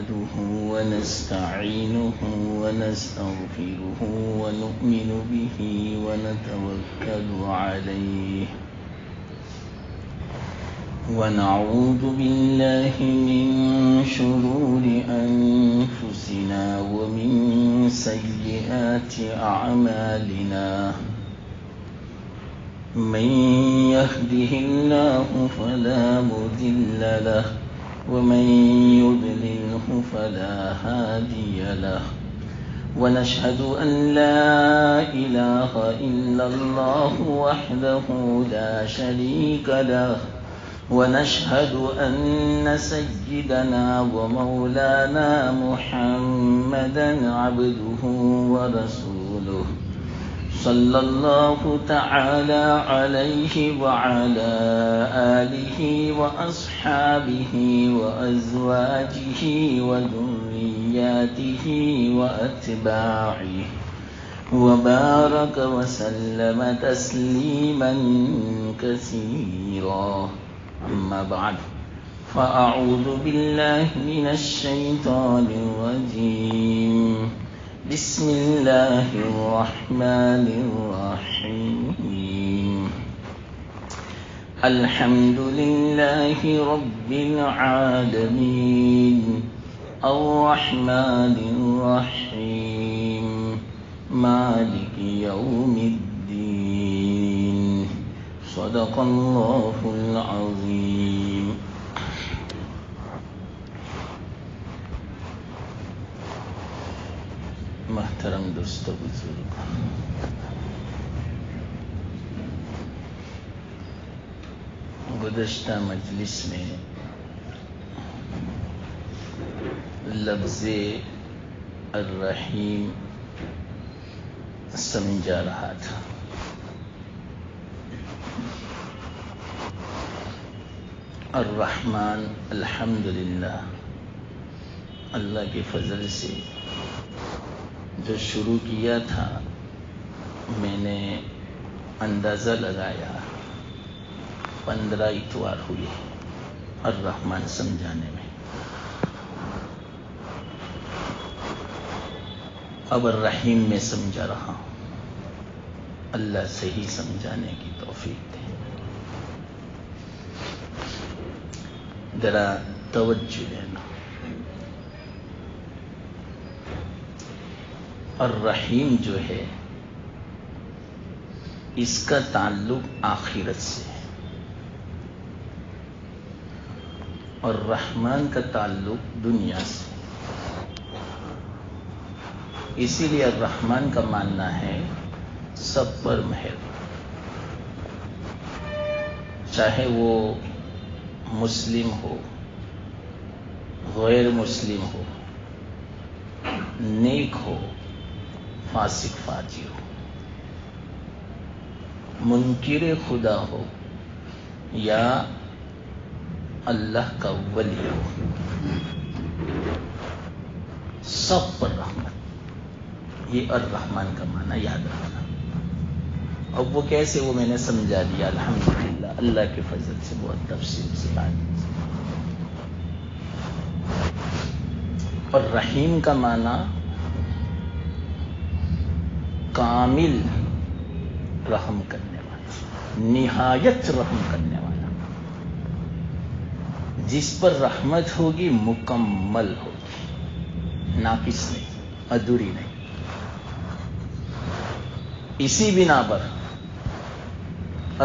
نحمده ونستعينه ونستغفره ونؤمن به ونتوكل عليه ونعوذ بالله من شرور أنفسنا ومن سيئات أعمالنا من يهده الله فلا مضل له ومن يضلله فلا هادي له ونشهد أن لا إله إلا الله وحده لا شريك له ونشهد أن سيدنا ومولانا محمدا عبده ورسوله صلى الله تعالى عليه وعلى آله وأصحابه وأزواجه وذرياته وأتباعه وبارك وسلم تسليما كثيرا أما بعد فأعوذ بالله من الشيطان الرجيم بسم الله الرحمن الرحيم الحمد لله رب العالمين الرحمن الرحيم مالك يوم الدين صدق الله العظيم. محترم دوستو بزرگ، گزشتہ مجلس میں لفظ الرحیم سمجھا رہا تھا. الرحمن الحمدللہ اللہ کے فضل سے جو شروع کیا تھا، میں نے اندازہ لگایا 15 اتوار ہوئے الرحمن سمجھانے میں. اب الرحیم میں سمجھا رہا ہوں. اللہ صحیح سمجھانے کی توفیق دے. ذرا توجہ دینا. الرحیم جو ہے اس کا تعلق آخرت سے ہے اور رحمان کا تعلق دنیا سے. اسی لیے الرحمن کا ماننا ہے سب پر مہر، چاہے وہ مسلم ہو، غیر مسلم ہو، نیک ہو، فاسق فاجر ہو، منکر خدا ہو یا اللہ کا ولی ہو، سب پر رحمت. یہ الرحمن کا معنی یاد رکھنا. اب وہ کیسے، وہ میں نے سمجھا دیا الحمدللہ اللہ کے فضل سے بہت تفصیل سے بات. اور رحیم کا معنی کامل رحم کرنے والا، نہایت رحم کرنے والا. جس پر رحمت ہوگی مکمل ہوگی، ناقص نہیں، ادھوری نہیں. اسی بنا پر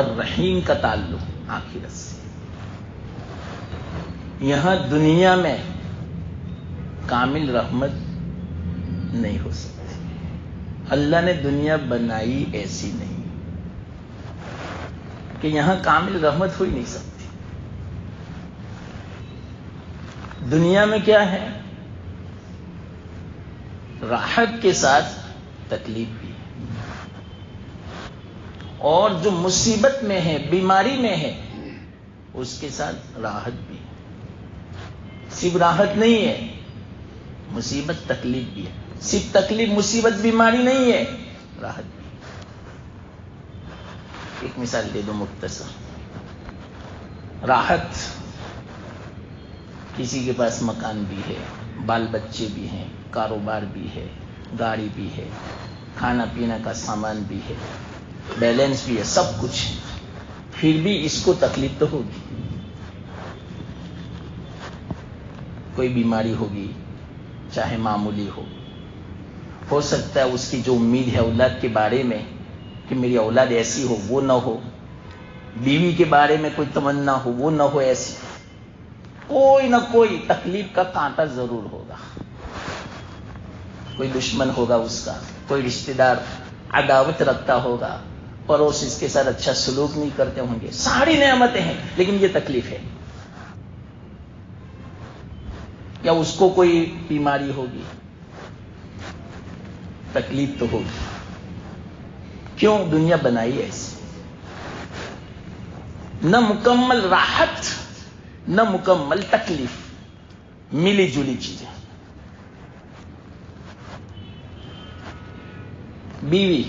الرحیم کا تعلق آخرت سے. یہاں دنیا میں کامل رحمت نہیں ہو سکتی. اللہ نے دنیا بنائی ایسی نہیں کہ یہاں کامل رحمت ہو ہی نہیں سکتی. دنیا میں کیا ہے؟ راحت کے ساتھ تکلیف بھی ہے، اور جو مصیبت میں ہے، بیماری میں ہے، اس کے ساتھ راحت بھی ہے. صرف راحت نہیں ہے، مصیبت تکلیف بھی ہے. صرف تکلیف مصیبت بیماری نہیں ہے، راحت بھی. ایک مثال دے دو مختصر. راحت، کسی کے پاس مکان بھی ہے، بال بچے بھی ہیں، کاروبار بھی ہے، گاڑی بھی ہے، کھانا پینا کا سامان بھی ہے، بیلنس بھی ہے، سب کچھ ہے، پھر بھی اس کو تکلیف تو ہوگی. کوئی بیماری ہوگی، چاہے معمولی ہو سکتا ہے اس کی جو امید ہے اولاد کے بارے میں کہ میری اولاد ایسی ہو وہ نہ ہو، بیوی کے بارے میں کوئی تمنا ہو وہ نہ ہو، ایسی کوئی نہ کوئی تکلیف کا کانٹا ضرور ہوگا. کوئی دشمن ہوگا اس کا، کوئی رشتہ دار عداوت رکھتا ہوگا، پڑوس اس کے ساتھ اچھا سلوک نہیں کرتے ہوں گے. ساری نعمتیں ہیں لیکن یہ تکلیف ہے. یا اس کو کوئی بیماری ہوگی، تکلیف تو ہوگی. کیوں دنیا بنائی ایسی؟ نہ مکمل راحت نہ مکمل تکلیف، ملی جلی چیزیں. بیوی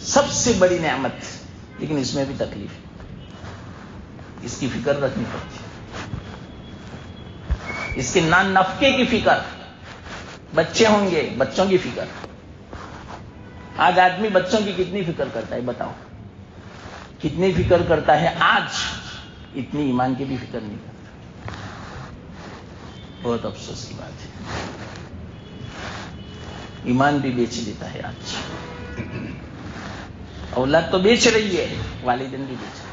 سب سے بڑی نعمت، لیکن اس میں بھی تکلیف ہے. اس کی فکر رکھنی پڑتی، اس کے نان نفقے کی فکر، بچے ہوں گے بچوں کی فکر. آج آدمی بچوں کی کتنی فکر کرتا ہے بتاؤ؟ کتنی فکر کرتا ہے آج؟ اتنی ایمان کی بھی فکر نہیں کرتا. بہت افسوس کی بات ہے. ایمان بھی بیچ دیتا ہے آج. اولاد تو بیچ رہی ہے، والدین بھی بیچ رہے.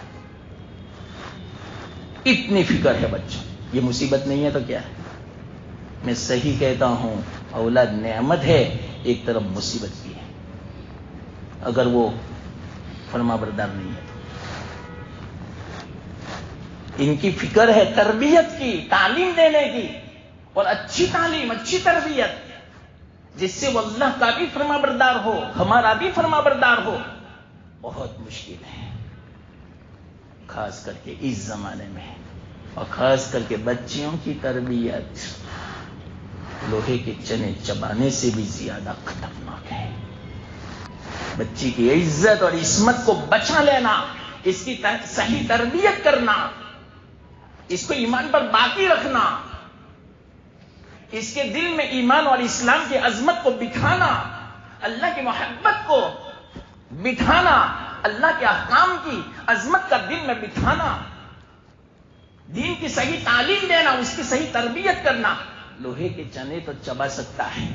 اتنی فکر ہے بچوں. یہ مصیبت نہیں ہے تو کیا ہے؟ میں صحیح کہتا ہوں، اولاد نعمت ہے، ایک طرف مصیبت بھی ہے اگر وہ فرما بردار نہیں ہے. ان کی فکر ہے تربیت کی، تعلیم دینے کی، اور اچھی تعلیم، اچھی تربیت جس سے وہ اللہ کا بھی فرما بردار ہو، ہمارا بھی فرما بردار ہو. بہت مشکل ہے، خاص کر کے اس زمانے میں، اور خاص کر کے بچیوں کی تربیت لوہے کے چنے چبانے سے بھی زیادہ خطرناک ہے. بچی کی عزت اور عصمت کو بچا لینا، اس کی صحیح تربیت کرنا، اس کو ایمان پر باقی رکھنا، اس کے دل میں ایمان اور اسلام کی عظمت کو بٹھانا، اللہ کی محبت کو بٹھانا، اللہ کے احکام کی عظمت کا دل میں بٹھانا، دین کی صحیح تعلیم دینا، اس کی صحیح تربیت کرنا. لوہے کے چنے تو چبا سکتا ہے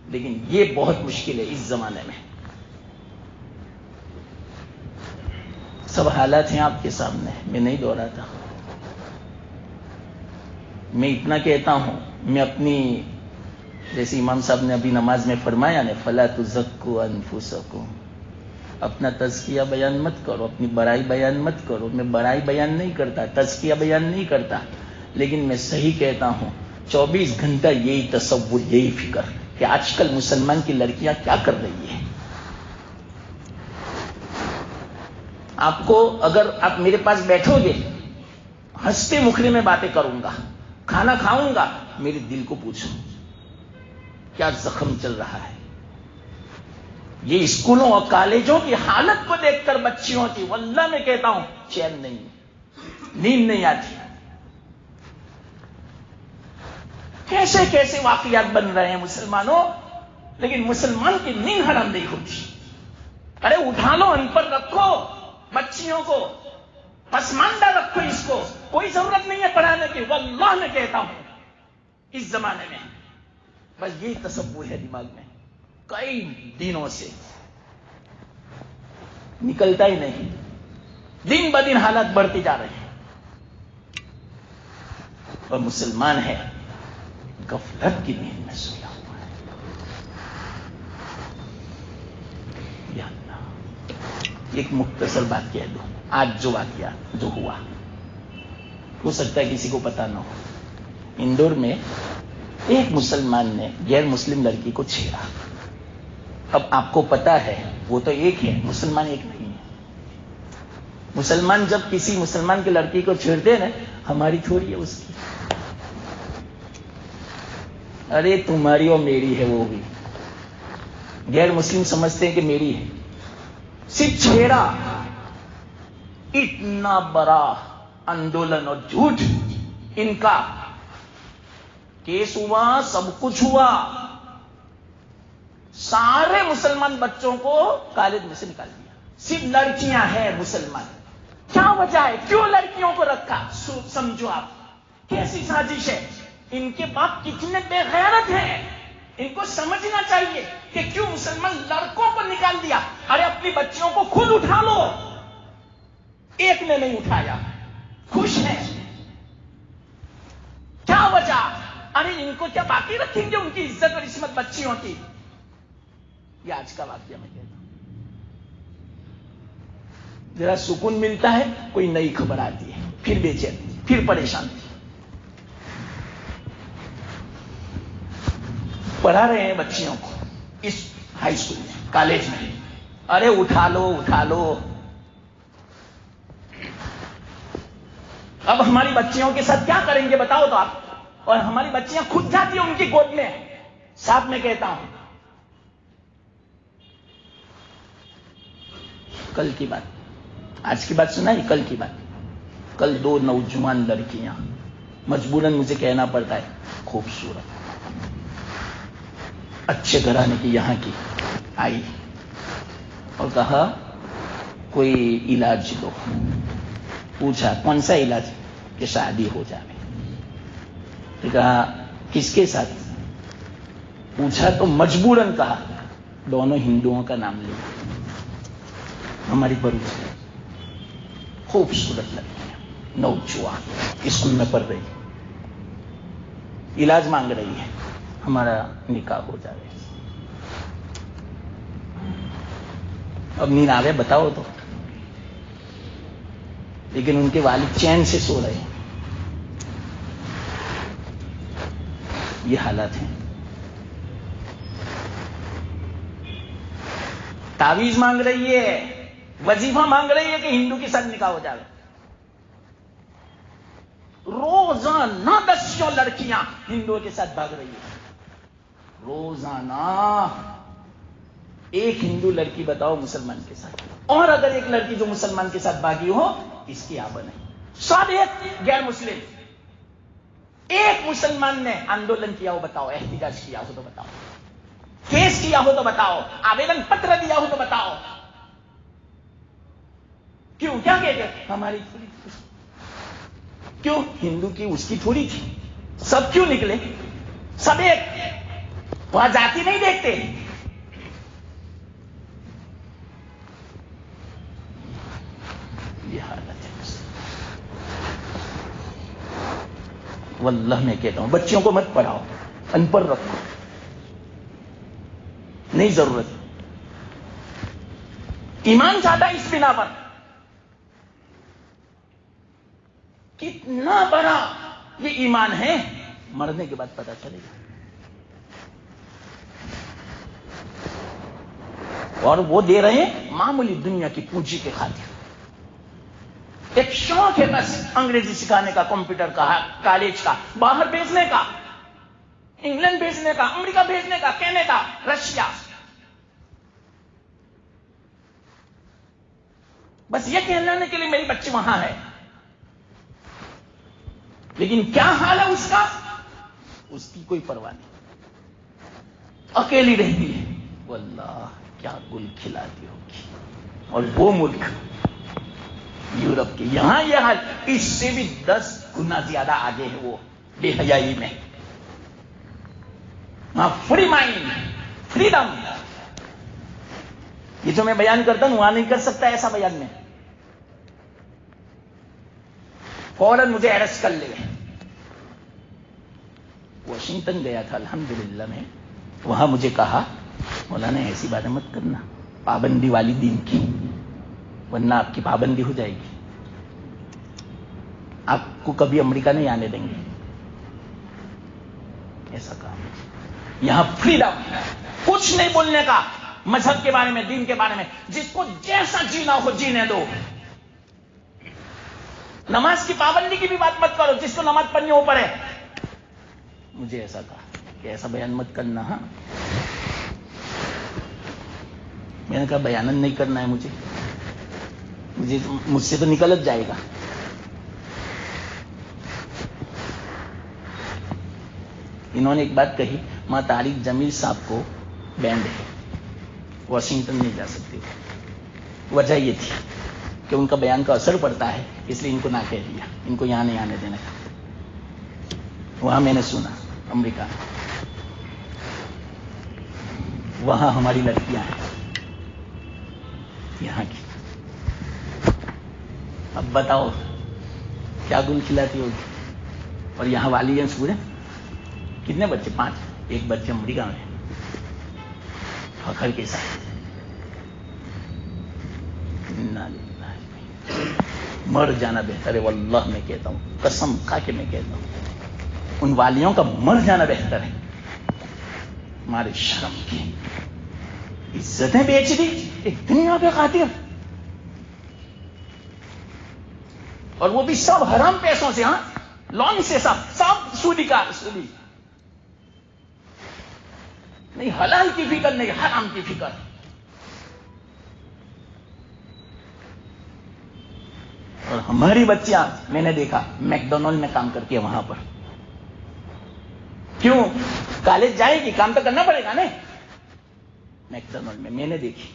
لیکن یہ بہت مشکل ہے اس زمانے میں. سب حالات ہیں آپ کے سامنے، میں نہیں دوہراتا. میں اتنا کہتا ہوں، میں اپنی، جیسے امام صاحب نے ابھی نماز میں فرمایا نا، فلا تزکوا انفسکم، اپنا تزکیہ بیان مت کرو، اپنی بڑائی بیان مت کرو. میں بڑائی بیان نہیں کرتا، تزکیہ بیان نہیں کرتا، لیکن میں صحیح کہتا ہوں 24 گھنٹہ یہی تصور، یہی فکر کہ آج کل مسلمان کی لڑکیاں کیا کر رہی ہیں. آپ کو، اگر آپ میرے پاس بیٹھو گے، ہنستے مکھڑے میں باتیں کروں گا، کھانا کھاؤں گا، میرے دل کو پوچھو کیا زخم چل رہا ہے. یہ اسکولوں اور کالجوں کی حالت کو دیکھ کر بچیوں کی، واللہ میں کہتا ہوں چین نہیں، نیند نہیں آتی. کیسے کیسے واقعات بن رہے ہیں مسلمانوں، لیکن مسلمان کی نیند حرام نہیں ہوتی. ارے اٹھا لو، ان پر رکھو بچیوں کو، پسماندہ رکھو اس کو. کوئی ضرورت نہیں ہے پڑھانے کی، واللہ میں کہتا ہوں اس زمانے میں بس یہی تصور ہے دماغ میں، کئی دنوں سے نکلتا ہی نہیں. دن بدن حالات بڑھتی جا رہے ہیں، اور مسلمان ہے غفلت کی نیند میں سویا ہوا ہے. یا اللہ، ایک مختصر بات کہہ دوں. آج جو واقعہ جو ہوا، ہو سکتا ہے کسی کو پتا نہ ہو. اندور میں ایک مسلمان نے غیر مسلم لڑکی کو چھیڑا. اب آپ کو پتا ہے وہ تو ایک ہے، مسلمان ایک نہیں ہے. مسلمان جب کسی مسلمان کی لڑکی کو چھیڑتے ہیں نا، ہماری تھوڑی ہے اس کی. ارے تمہاری اور میری ہے، وہ بھی غیر مسلم سمجھتے ہیں کہ میری ہے. صرف چھیڑا. اتنا بڑا آندولن اور جھوٹ ان کا کیس ہوا، سب کچھ ہوا، سارے مسلمان بچوں کو کالج میں سے نکال دیا، صرف لڑکیاں ہیں مسلمان۔ کیا وجہ ہے؟ کیوں لڑکیوں کو رکھا؟ سمجھو آپ، کیسی سازش ہے؟ ان کے باپ کتنے بے غیرت ہیں، ان کو سمجھنا چاہیے کہ کیوں مسلمان لڑکوں کو نکال دیا۔ ارے اپنی بچیوں کو خود اٹھا لو، ایک نے نہیں اٹھایا، خوش ہے، کیا وجہ؟ ارے ان کو کیا باقی رکھیں گے ان کی عزت اور عصمت بچیوں کی؟ یہ آج کا واقعہ میں کہتا ہوں۔ ذرا سکون ملتا ہے، کوئی نئی خبر آتی ہے، پھر بے چین، پھر پریشان۔ پڑھا رہے ہیں بچیوں کو اس ہائی اسکول میں، کالج میں، ارے اٹھا لو اٹھا لو۔ اب ہماری بچیوں کے ساتھ کیا کریں گے بتاؤ تو آپ؟ اور ہماری بچیاں خود جاتی ہیں ان کی گود میں۔ صاحب میں کہتا ہوں، کل کی بات، آج کی بات سنا ہے، کل کی بات، کل دو نوجوان لڑکیاں، مجبوراً مجھے کہنا پڑتا ہے، خوبصورت، اچھے گھرانے کی، یہاں کی آئی اور کہا کوئی علاج دو۔ پوچھا کون سا علاج؟ کہ شادی ہو جائے۔ کہا کس کے ساتھ؟ پوچھا تو مجبوراً کہا دونوں ہندوؤں کا نام لیا۔ ہماری بروس ہے، خوبصورت لڑکیاں، نوجوان، اسکول میں پڑھ رہی، علاج مانگ رہی ہے، ہمارا نکاح ہو جائے۔ اب نیند آ گئے بتاؤ تو؟ لیکن ان کے والد چین سے سو رہے ہیں۔ یہ حالات ہیں۔ تعویذ مانگ رہی ہے، وظیفہ مانگ رہی ہے کہ ہندو کے ساتھ نکاح ہو جائے۔ روزانہ 10 لڑکیاں ہندوؤں کے ساتھ بھاگ رہی ہے، روزانہ ایک ہندو لڑکی بتاؤ مسلمان کے ساتھ، اور اگر ایک لڑکی جو مسلمان کے ساتھ بھاگی ہو، اس کی آبن ہے۔ سب ایک غیر مسلم، ایک مسلمان نے آندولن کیا ہو بتاؤ، احتجاج کیا ہو تو بتاؤ، کیس کیا ہو تو بتاؤ، آویدن پتر دیا ہو تو بتاؤ۔ کیوں؟ کیا کہتے؟ ہماری تھوڑی تھی۔ کیوں؟ ہندو کی اس کی تھوڑی تھی، سب کیوں نکلے؟ سب ایک، وہاں جاتی نہیں دیکھتے۔ یہ حالت ہے۔ واللہ میں کہتا ہوں بچیوں کو مت پڑھاؤ، ان پڑھ رکھو، نہیں ضرورت۔ ایمان چاہتا ہے اس بنا پر، کتنا بڑا یہ ایمان ہے، مرنے کے بعد پتا چلے گا۔ اور وہ دے رہے ہیں معمولی دنیا کی پونجی کے خاطر۔ ایک شوق ہے بس انگریزی سکھانے کا، کمپیوٹر کا، کالج کا، باہر بھیجنے کا، انگلینڈ بھیجنے کا، امریکہ بھیجنے کا، کینیڈا، رشیا، بس یہ کہلانے کے لیے میری بچی وہاں ہے۔ لیکن کیا حال ہے اس کا؟ اس کی کوئی پرواہ نہیں، اکیلی رہتی ہے، واللہ کیا گل کھلاتی ہوگی۔ اور وہ ملک یورپ کے، یہاں یہ حال، اس سے بھی 10 گنا زیادہ آگے ہے وہ بے حیائی میں۔ وہاں فری مائنڈ، فریڈم، یہ جو میں بیان کرتا ہوں وہاں نہیں کر سکتا ایسا بیان میں، فوراً مجھے اریسٹ کر لے۔ واشنگٹن گیا تھا الحمدللہ میں، وہاں مجھے کہا مولانا ایسی باتیں مت کرنا، پابندی والی دین کی، ورنہ آپ کی پابندی ہو جائے گی، آپ کو کبھی امریکہ نہیں آنے دیں گے، ایسا کہا۔ یہاں فریڈم، کچھ نہیں بولنے کا، مذہب کے بارے میں، دین کے بارے میں، جس کو جیسا جینا ہو جینے دو۔ نماز کی پابندی کی بھی بات مت کرو، جس کو نماز پڑھنی ہو پڑھے۔ مجھے ایسا کہا کہ ایسا بیان مت کرنا۔ ہاں، میں نے کہا بیان نہیں کرنا ہے مجھ سے تو نکل جائے گا۔ انہوں نے ایک بات کہی، ماں طارق جمیل صاحب کو بینڈ ہے، واشنگٹن نہیں جا سکتے. وجہ یہ تھی کہ ان کا بیان کا اثر پڑتا ہے، اس لیے ان کو نہ کہہ دیا، ان کو یہاں نہیں آنے دینا کا. وہاں میں نے سنا امریکہ میں، وہاں ہماری لڑکیاں ہیں یہاں کی. اب بتاؤ کیا گل کھلاتی ہوگی. اور یہاں والی گنج پورے کتنے بچے؟ 5. ایک بچے امریکہ میں فخر کے ساتھ. مر جانا بہتر ہے، واللہ میں کہتا ہوں، قسم کھا کے میں کہتا ہوں، ان والیوں کا مر جانا بہتر ہے. ہمارے شرم کی عزتیں بیچ دی ایک دنیا پہ خاطر، اور وہ بھی سب حرام پیسوں سے. ہاں لون سے، سب سودی کا سودی. نہیں حلال کی فکر، نہیں حرام کی فکر. اور ہماری بچیاں میں نے دیکھا میک ڈونلڈ میں کام کرتی ہے وہاں پر. کیوں؟ کالج جائے گی، کام تو کرنا پڑے گا نا. میک ڈونلڈ میں نے دیکھی.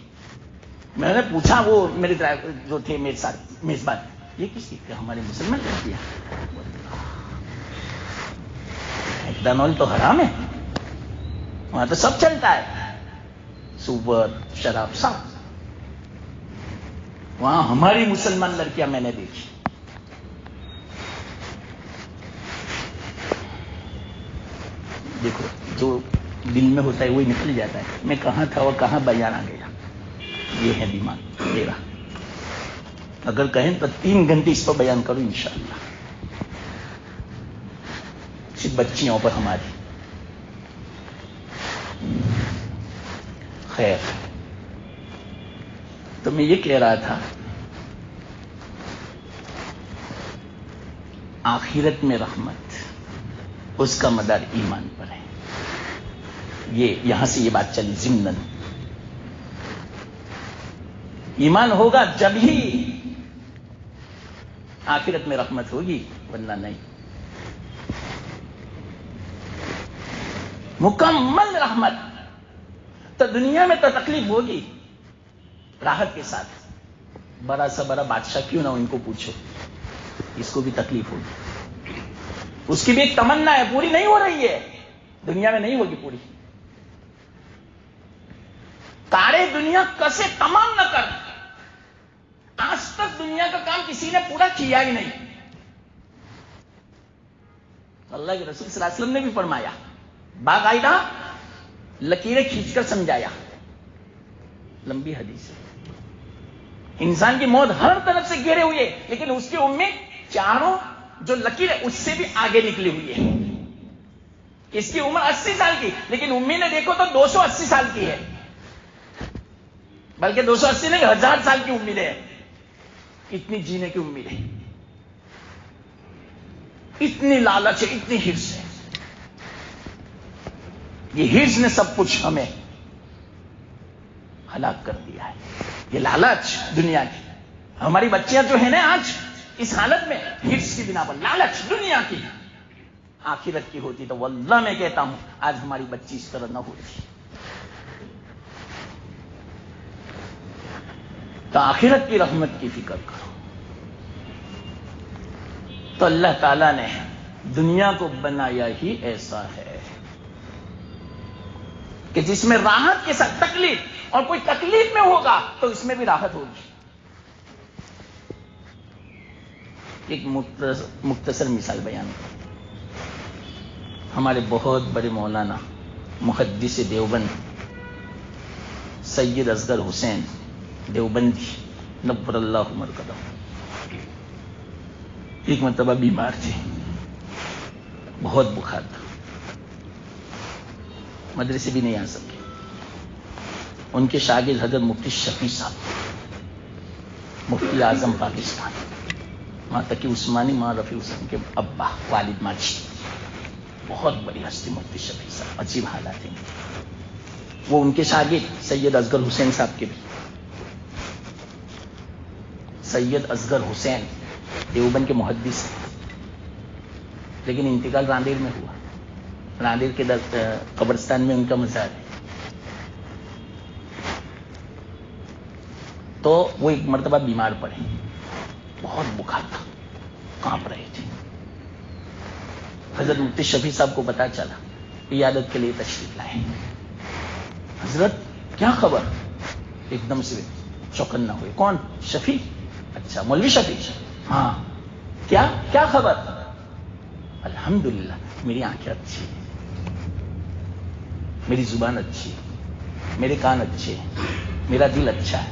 میں نے پوچھا وہ میرے ڈرائیور جو تھے میرے ساتھ میزبان، یہ کس کی؟ ہمارے مسلمان لڑکی ہے. میک ڈونلڈ تو حرام ہے، وہاں تو سب چلتا ہے، سور شراب سب. وہاں ہماری مسلمان لڑکیاں میں نے دیکھی. دیکھو جو دل میں ہوتا ہے وہی نکل جاتا ہے. میں کہاں تھا وہ کہاں بیان آ گیا. یہ ہے دماغ میرا. اگر کہیں تو 3 گھنٹے اس پر بیان کروں انشاءاللہ. صرف بچیوں پر ہماری. خیر، تو میں یہ کہہ رہا تھا، آخرت میں رحمت اس کا مدار ایمان پر ہے. یہ یہاں سے یہ بات چلی ضمناً. ایمان ہوگا جب ہی آخرت میں رحمت ہوگی، ورنہ نہیں. مکمل رحمت. تو دنیا میں تو تکلیف ہوگی، راحت کے ساتھ. بڑا سا بڑا بادشاہ کیوں نہ ان کو پوچھو، اس کو بھی تکلیف ہوگی. اس کی بھی ایک تمنا ہے، پوری نہیں ہو رہی ہے، دنیا میں نہیں ہوگی پوری. تارے دنیا کسے تمام نہ کر، آج تک دنیا کا کام کسی نے پورا کیا ہی نہیں. اللہ کے رسول صلی اللہ علیہ وسلم نے بھی فرمایا، باقاعدہ لکیریں کھینچ کر سمجھایا. لمبی حدیث ہے. انسان کی موت ہر طرف سے گھیرے ہوئی ہے، لیکن اس کی امید چاروں جو لکیر ہے اس سے بھی آگے نکلی ہوئی ہے. اس کی عمر 80 سال کی، لیکن امید نے دیکھو تو 280 سال کی ہے. بلکہ 280 نہیں، 1000 سال کی امید ہے. اتنی جینے کی امید ہے، اتنی لالچ ہے، اتنی حرص ہے. یہ حرص نے سب کچھ ہمیں ہلاک کر دیا ہے. یہ لالچ دنیا کی. ہماری بچیاں جو ہیں نا آج اس حالت میں، حرص کی بنا پر، لالچ دنیا کی. آخرت کی ہوتی تو واللہ میں کہتا ہوں آج ہماری بچی اس طرح نہ ہوتی. تو آخرت کی رحمت کی فکر کرو. تو اللہ تعالیٰ نے دنیا کو بنایا ہی ایسا ہے کہ جس میں راحت کے ساتھ تکلیف، اور کوئی تکلیف میں ہوگا تو اس میں بھی راحت ہوگی. ایک مختصر مثال بیان کروں. ہمارے بہت بڑے مولانا محدث دیوبند سید اصغر حسین دیوبندی نور اللہ مرکزہ، ایک مرتبہ بیمار تھے، بہت بخار تھا، مدرسے بھی نہیں آ سکے. ان کے شاگرد حضرت مفتی شفیع صاحب، مفتی اعظم پاکستان، وہاں تک کہ عثمانی ماں رفیع حسین کے ابا والد ماجد، بہت بڑی ہستی مفتی شفیع صاحب. عجیب حالات ہیں. وہ ان کے شاگرد سید اصغر حسین صاحب کے بھی. سید اصغر حسین دیوبند کے محدث، لیکن انتقال راندیر میں ہوا. نادر کے قبرستان میں ان کا مزار ہے. تو وہ ایک مرتبہ بیمار پڑے, بہت بخار تھا, کانپ رہے تھے. حضرت مفتی شفیع صاحب کو پتا چلا, عیادت کے لیے تشریف لائے. حضرت کیا خبر؟ ایک دم سے چوکن نہ ہوئے. کون؟ شفیع. اچھا مولوی شفیع. ہاں کیا خبر؟ الحمدللہ میری آنکھیں اچھی ہیں, میری زبان اچھی ہے, میرے کان اچھے ہیں, میرا دل اچھا ہے,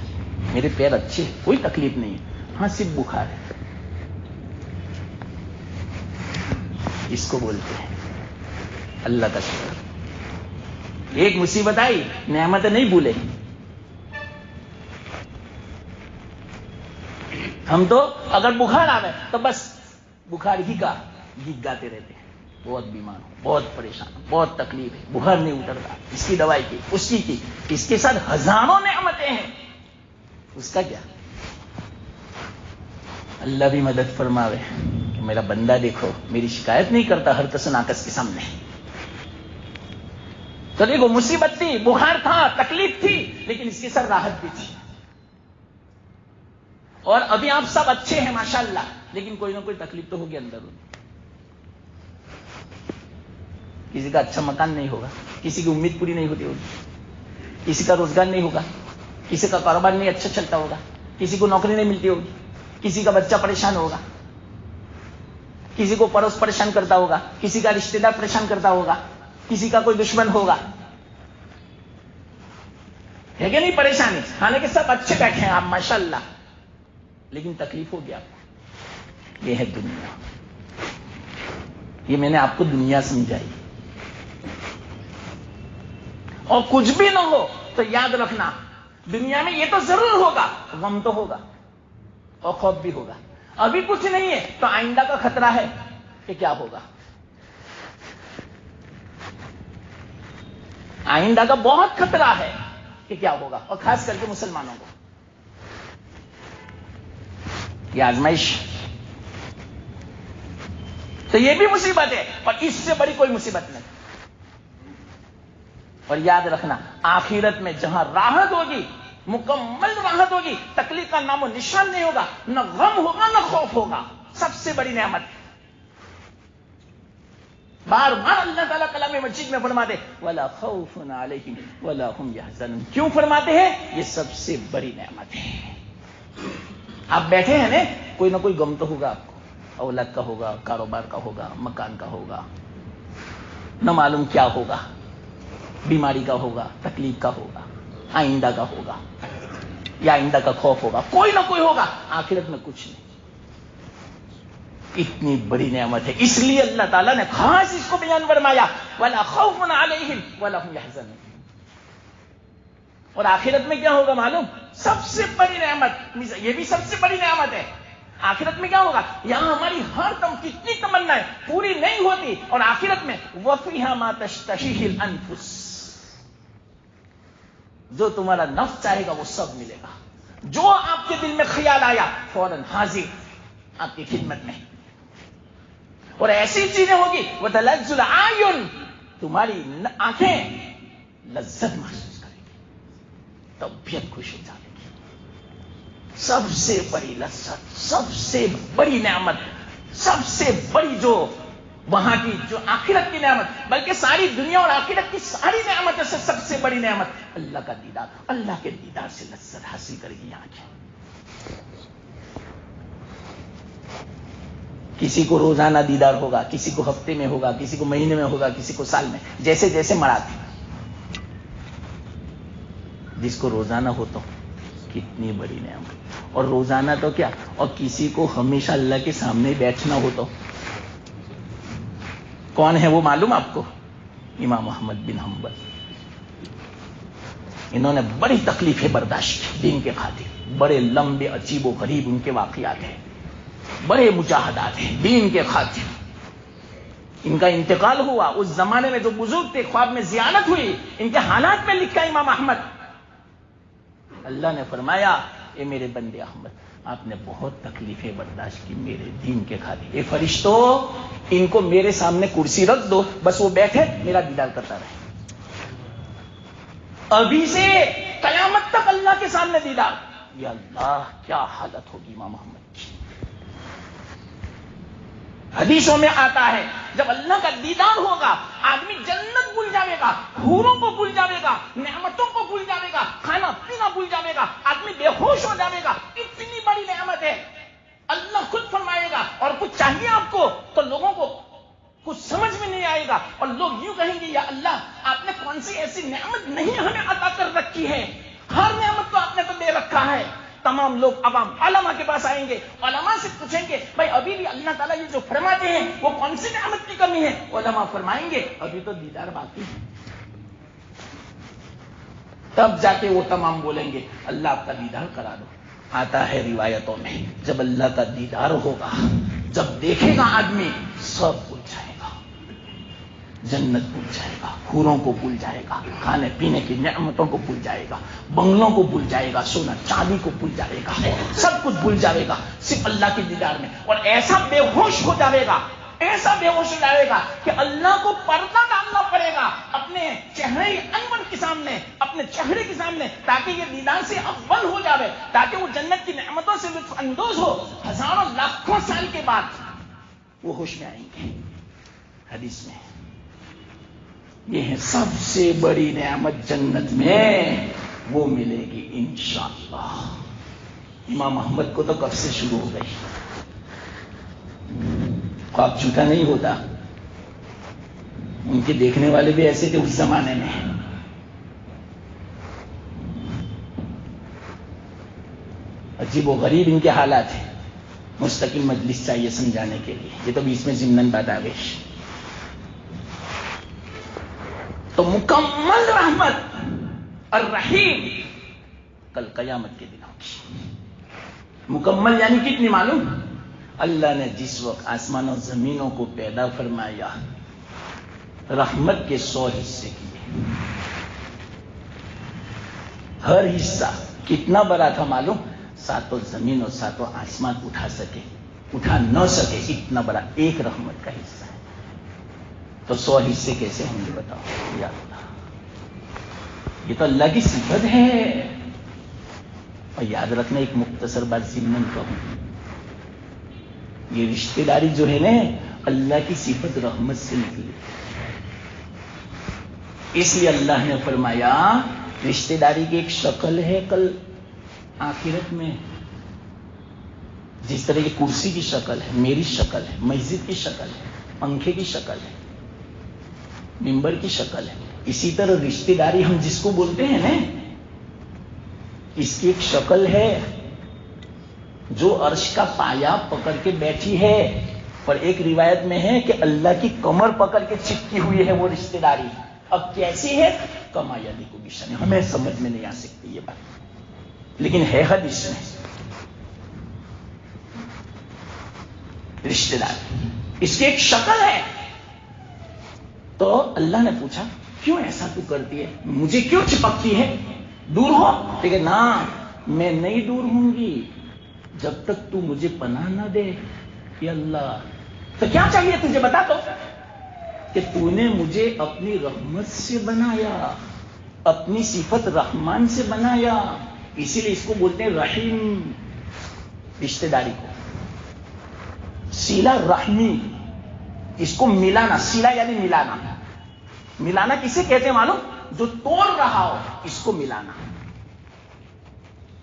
میرے پیر اچھے ہیں, کوئی تکلیف نہیں ہے. ہاں صرف بخار ہے. اس کو بولتے ہیں اللہ کا شکر. ایک مصیبت آئی, نعمت نہیں بھولے. ہم تو اگر بخار آ گئے تو بس بخار ہی کا گیت گاتے رہتے ہیں. بہت بیمار ہوں, بہت پریشان ہوں, بہت تکلیف ہے, بخار نہیں اترتا, اس کی دوائی کی, اس کی. اس کے ساتھ ہزاروں نعمتیں ہیں, اس کا کیا؟ اللہ بھی مدد فرماوے کہ میرا بندہ دیکھو میری شکایت نہیں کرتا ہر کس ناقص کے سامنے. تو دیکھو مصیبت تھی, بخار تھا, تکلیف تھی, لیکن اس کے ساتھ راحت بھی تھی. اور ابھی آپ سب اچھے ہیں ماشاءاللہ, لیکن کوئی نہ کوئی تکلیف تو ہوگی اندر. کسی کا اچھا مکان نہیں ہوگا, کسی کی امید پوری نہیں ہوتی ہوگی, کسی کا روزگار نہیں ہوگا, کسی کا کاروبار نہیں اچھا چلتا ہوگا, کسی کو نوکری نہیں ملتی ہوگی, کسی کا بچہ پریشان ہوگا, کسی کو پڑوس پریشان کرتا ہوگا, کسی کا رشتہ دار پریشان کرتا ہوگا, کسی کا کوئی دشمن ہوگا. ہے کہ نہیں پریشانی؟ حالانکہ سب اچھے بیٹھے ہیں آپ ماشاءاللہ, لیکن تکلیف ہوگی آپ کو. یہ ہے دنیا. یہ میں نے آپ کو دنیا سمجھائی. اور کچھ بھی نہ ہو تو یاد رکھنا, دنیا میں یہ تو ضرور ہوگا, غم تو ہوگا اور خوف بھی ہوگا. ابھی کچھ نہیں ہے تو آئندہ کا خطرہ ہے کہ کیا ہوگا. آئندہ کا بہت خطرہ ہے کہ کیا ہوگا, اور خاص کر کے مسلمانوں کو. یہ آزمائش, تو یہ بھی مصیبت ہے, اور اس سے بڑی کوئی مصیبت نہیں. اور یاد رکھنا آخرت میں جہاں راحت ہوگی, مکمل راحت ہوگی, تکلیف کا نام و نشان نہیں ہوگا, نہ غم ہوگا نہ خوف ہوگا. سب سے بڑی نعمت. بار بار اللہ تعالیٰ کلام مجید میں فرماتے وَلَا خَوْفٌ عَلَيْهِمْ وَلَا هُمْ يَحْزَنُونَ. کیوں فرماتے ہیں؟ یہ سب سے بڑی نعمت ہے. آپ بیٹھے ہیں نا, کوئی نہ کوئی غم تو ہوگا آپ کو. اولاد کا ہوگا, کاروبار کا ہوگا, مکان کا ہوگا, نہ معلوم کیا ہوگا, بیماری کا ہوگا, تکلیف کا ہوگا, آئندہ کا ہوگا, یا آئندہ کا خوف ہوگا, کوئی نہ کوئی ہوگا. آخرت میں کچھ نہیں. اتنی بڑی نعمت ہے, اس لیے اللہ تعالیٰ نے خاص اس کو بیان فرمایا وَلَا خَوْفٌ عَلَيْهِمْ وَلَا هُمْ يَحْزَنُونَ. اور آخرت میں کیا ہوگا معلوم؟ سب سے بڑی نعمت, یہ بھی سب سے بڑی نعمت ہے. آخرت میں کیا ہوگا؟ یہاں ہماری ہر کتنی تمنائیں پوری نہیں ہوتی, اور آخرت میں وَفِيهَا مَا تَشْتَهِيهِ الْأَنفُسُ, جو تمہارا نفس چاہے گا وہ سب ملے گا. جو آپ کے دل میں خیال آیا فوراً حاضر آپ کی خدمت میں. اور ایسی چیزیں ہوگی وَتَلَذُّ الْأَعْيُنُ, تمہاری آنکھیں لذت محسوس کریں گی, طبیعت خوش ہو جائے گی. سب سے بڑی لذت, سب سے بڑی نعمت, سب سے بڑی جو وہاں کی جو آخرت کی نعمت, بلکہ ساری دنیا اور آخرت کی ساری نعمتوں سے سب سے بڑی نعمت اللہ کا دیدار. اللہ کے دیدار سے لذت حاصل کرے گی آنکھیں. کسی کو روزانہ دیدار ہوگا, کسی کو ہفتے میں ہوگا, کسی کو مہینے میں ہوگا, کسی کو سال میں, جیسے جیسے مراتے. جس کو روزانہ ہو تو کتنی بڑی نعمت. اور روزانہ تو کیا, اور کسی کو ہمیشہ اللہ کے سامنے بیٹھنا ہو تو کون ہے وہ معلوم آپ کو؟ امام احمد بن حنبل. انہوں نے بڑی تکلیفیں برداشت کی دین کے خاطر. بڑے لمبے عجیب و غریب ان کے واقعات ہیں, بڑے مجاہدات ہیں دین کے خاطر. ان کا انتقال ہوا اس زمانے میں جو بزرگ تھے, خواب میں زیارت ہوئی, ان کے حالات میں لکھا امام احمد. اللہ نے فرمایا اے میرے بندے احمد، آپ نے بہت تکلیفیں برداشت کی میرے دین کے خاطر، اے فرشتوں ان کو میرے سامنے کرسی رکھ دو، بس وہ بیٹھے میرا دیدار کرتا رہے، ابھی سے قیامت تک اللہ کے سامنے دیدار۔ یا اللہ کیا حالت ہوگی امام محمد کی۔ حدیثوں میں آتا ہے جب اللہ کا دیدار ہوگا آدمی جنت بھول جاوے گا، حوروں کو بھول جاوے گا، نعمتوں کو بھول جاوے گا، کھانا پینا بھول جاوے گا، آدمی بے ہوش ہو جاوے گا۔ اتنی بڑی نعمت ہے، اللہ خود فرمائے گا اور کچھ چاہیے آپ کو تو لوگوں کو کچھ سمجھ میں نہیں آئے گا، اور لوگ یوں کہیں گے یا اللہ آپ نے کون سی ایسی نعمت نہیں ہمیں عطا کر رکھی ہے، ہر نعمت تو آپ نے تو دے رکھا ہے۔ تمام لوگ عوام علماء کے پاس آئیں گے، علماء سے پوچھیں گے بھائی ابھی بھی اللہ تعالیٰ یہ جو فرماتے ہیں وہ کون سی نعمت کی کمی ہے؟ علماء فرمائیں گے ابھی تو دیدار باقی ہے۔ تب جا کے وہ تمام بولیں گے اللہ آپ کا دیدار کرا دو۔ آتا ہے روایتوں میں جب اللہ کا دیدار ہوگا، جب دیکھے گا آدمی سب بھول جائے گا، جنت بھول جائے گا، حوروں کو بھول جائے گا، کھانے پینے کی نعمتوں کو بھول جائے گا، بنگلوں کو بھول جائے گا، سونا چاندی کو بھول جائے گا، سب کچھ بھول جائے گا صرف اللہ کے دیدار میں، اور ایسا بے ہوش ہو جائے گا، ایسا بے ہوش ہو جائے گا کہ اللہ کو پردہ ڈالنا پڑے گا اپنے چہرے انور کے سامنے، اپنے چہرے کے سامنے، تاکہ یہ دیدار سے اول ہو جائے، تاکہ وہ جنت کی نعمتوں سے لطف اندوز ہو۔ ہزاروں لاکھوں سال کے بعد وہ ہوش میں آئیں گے۔ حدیث میں یہ ہے سب سے بڑی نعمت جنت میں، وہ ملے گی انشاءاللہ۔ امام احمد کو تو کب سے شروع ہو گئی، خواب جھوٹا نہیں ہوتا، ان کے دیکھنے والے بھی ایسے تھے اس زمانے میں۔ عجیب و غریب ان کے حالات ہیں، مستقل مجلس چاہیے سمجھانے کے لیے، یہ تو بیچ میں ضمن بات آ گئی۔ تو مکمل رحمت الرحیم کل قیامت کے دن ہوگی۔ مکمل یعنی کتنی معلوم؟ اللہ نے جس وقت آسمان و زمینوں کو پیدا فرمایا، رحمت کے 100 حصے کیے، ہر حصہ کتنا بڑا تھا معلوم؟ 7 زمین اور 7 آسمان اٹھا نہ سکے اتنا بڑا ایک رحمت کا حصہ ہے، تو 100 حصے کیسے ہوں گے بتاؤ؟ یا اللہ، یہ تو اللہ کی صفت ہے۔ اور یاد رکھنا ایک مختصر بات ضمن کہوں، یہ رشتہ داری جو ہے نا اللہ کی صفت رحمت سے نکلی، اس لیے اللہ نے فرمایا رشتہ داری کی ایک شکل ہے کل آخرت میں، جس طرح کی کرسی کی شکل ہے، میری شکل ہے، مسجد کی شکل ہے، پنکھے کی شکل ہے، ممبر کی شکل ہے، اسی طرح رشتہ داری ہم جس کو بولتے ہیں نا، اس کی ایک شکل ہے، جو عرش کا پایا پکڑ کے بیٹھی ہے، اور ایک روایت میں ہے کہ اللہ کی کمر پکڑ کے چپکی ہوئی ہے وہ رشتہ داری۔ اب کیسی ہے؟ کما یعنی کو نشان، ہمیں سمجھ میں نہیں آ سکتی یہ بات، لیکن ہے حدیث میں رشتہ داری، اس کی ایک شکل ہے۔ تو اللہ نے پوچھا کیوں ایسا تو کرتی ہے، مجھے کیوں چپکتی ہے، دور ہو؟ ٹھیک ہے نا، میں نہیں دور ہوں گی جب تک تو مجھے پناہ نہ دے۔ یا اللہ، تو کیا چاہیے تجھے بتا تو، کہ تو نے مجھے اپنی رحمت سے بنایا، اپنی صفت رحمان سے بنایا، اسی لیے اس کو بولتے ہیں رحیم، رشتہ داری کو سیلا رحمی، اس کو ملانا، سیلا یعنی ملانا، ملانا کسے کہتے ہیں معلوم؟ جو توڑ رہا ہو اس کو ملانا،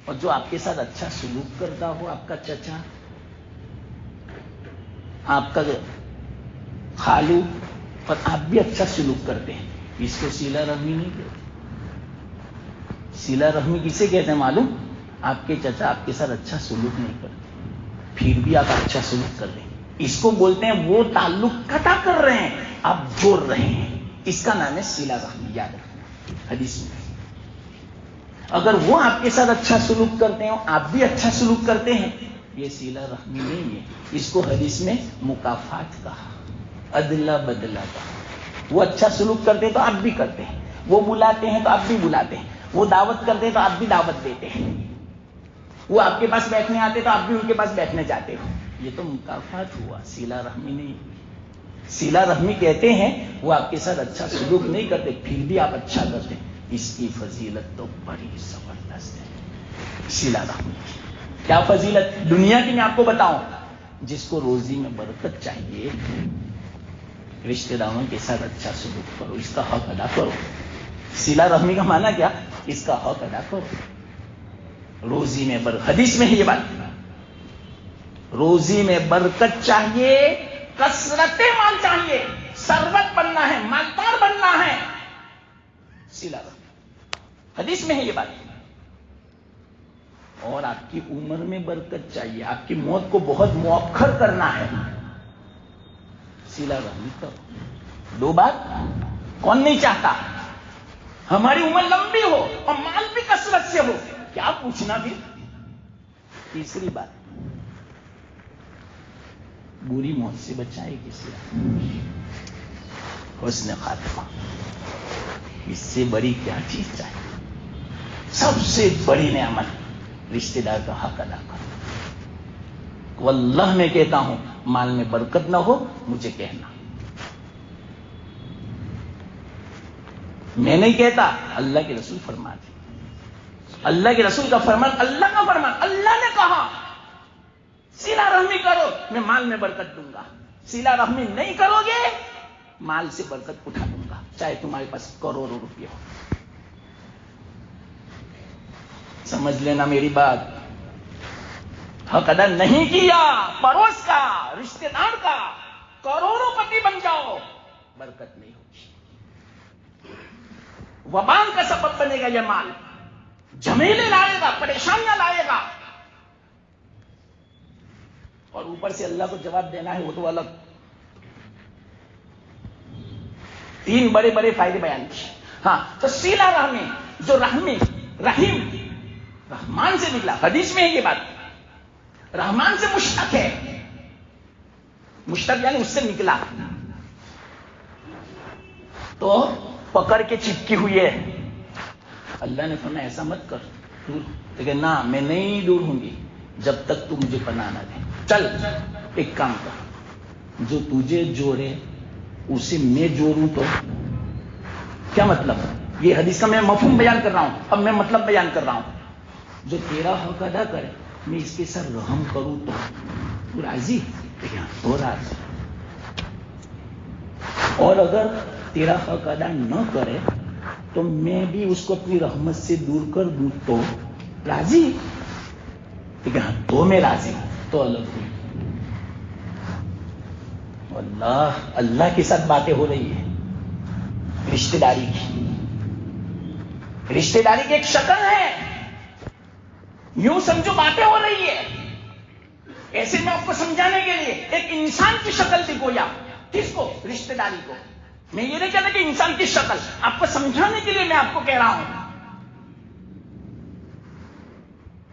اور جو آپ کے ساتھ اچھا سلوک کرتا ہو، آپ کا چچا، آپ کا خالو، اور آپ بھی اچھا سلوک کرتے ہیں، اس کو سیلا رحمی نہیں کہتے۔ سیلا رحمی کسے کہتے ہیں معلوم؟ آپ کے چچا آپ کے ساتھ اچھا سلوک نہیں کرتے، پھر بھی آپ اچھا سلوک کر رہے ہیں، اس کو بولتے ہیں وہ تعلق قطع کر رہے ہیں، آپ جوڑ رہے ہیں، اس کا نام ہے سیلا رحمی۔ یاد رکھنا حدیث میں، اگر وہ آپ کے ساتھ اچھا سلوک کرتے ہیں، آپ بھی اچھا سلوک کرتے ہیں، یہ سیلا رحمی نہیں ہے، اس کو حدیث میں مکافات کہا، ادلا بدلا کہا۔ وہ اچھا سلوک کرتے ہیں تو آپ بھی کرتے ہیں، وہ بلاتے ہیں تو آپ بھی بلاتے ہیں، وہ دعوت کرتے ہیں تو آپ بھی دعوت دیتے ہیں، وہ آپ کے پاس بیٹھنے آتے تو آپ بھی ان کے پاس بیٹھنے جاتے ہو. یہ تو مکافات ہوا, سیلا رحمی نہیں ہوئی. سیلا رحمی کہتے ہیں وہ آپ کے ساتھ اچھا سلوک نہیں کرتے پھر بھی آپ اچھا کرتے. اس کی فضیلت تو بڑی زبردست ہے. سیلا رحمی کیا فضیلت دنیا کی میں آپ کو بتاؤں. جس کو روزی میں برکت چاہیے, رشتہ داروں کے ساتھ اچھا سلوک کرو, اس کا حق ادا کرو. سیلا رحمی کا معنی کیا, اس کا حق ادا کرو. روزی میں برکت, حدیث میں ہے یہ بات. روزی میں برکت چاہیے, کثرت مال چاہیے, ثروت بننا ہے, مالدار بننا ہے, سیلا رحمی حدیث میں ہے یہ بات. اور آپ کی عمر میں برکت چاہیے, آپ کی موت کو بہت مؤخر کرنا ہے, سیلا رحمی کرو. دو بات کون نہیں چاہتا, ہماری عمر لمبی ہو اور مال بھی کثرت سے ہو, کیا پوچھنا بھی. تیسری بات, بری موت سے بچائے کسی حسن خاتمہ. اس سے بڑی کیا چیز چاہیے. سب سے بڑی نعمت رشتہ دار کا حق ادا کرو. واللہ میں کہتا ہوں مال میں برکت نہ ہو مجھے کہنا, میں نہیں کہتا, اللہ کے رسول فرماتے. اللہ کے رسول کا فرمان, اللہ کا فرمان, اللہ نے کہا سیلا رحمی کرو میں مال میں برکت دوں گا. سیلا رحمی نہیں کرو گے مال سے برکت اٹھا دوں گا, چاہے تمہارے پاس کروڑوں روپے ہو. سمجھ لینا میری بات. حق ادا نہیں کیا پڑوس کا, رشتہ دار کا, کروڑوں پتی بن جاؤ, برکت نہیں ہوگی. وبال کا سبب بنے گا یہ مال, جھمیلے لائے گا, پریشانیاں لائے گا, اور اوپر سے اللہ کو جواب دینا ہے وہ تو الگ. تین بڑے بڑے فائدے بیان کیے. ہاں تو سیلا رحمی, جو رحمی رحیم رحمان سے نکلا, حدیث میں ہے یہ بات. رحمان سے مشتق ہے, مشتق یعنی اس سے نکلا, تو پکڑ کے چپکی ہوئی ہے. اللہ نے فرمایا ایسا مت کر, دور. لیکن نہ, میں نہیں دور ہوں گی جب تک تو مجھے پناہ نہ دے. چل ایک کام کر, جو تجھے جوڑے اسے میں جوڑوں تو کیا مطلب. یہ حدیث کا میں مفہوم بیان کر رہا ہوں, اب میں مطلب بیان کر رہا ہوں. جو تیرا حق ادا کرے میں اس کے ساتھ رحم کروں تو راضی, تو راضی. اور اگر تیرا حق ادا نہ کرے تو میں بھی اس کو اپنی رحمت سے دور کر دوں تو راضی. تو میں راضی, تو الگ ہوئی. اللہ کے ساتھ باتیں ہو رہی ہے رشتہ داری کی. رشتہ داری کی ایک شکل ہے, یوں سمجھو باتیں ہو رہی ہے. ایسے میں آپ کو سمجھانے کے لیے ایک انسان کی شکل دکھویا. کس کو, رشتہ داری کو. میں یہ نہیں کہتا کہ انسان کی شکل, آپ کو سمجھانے کے لیے میں آپ کو کہہ رہا ہوں.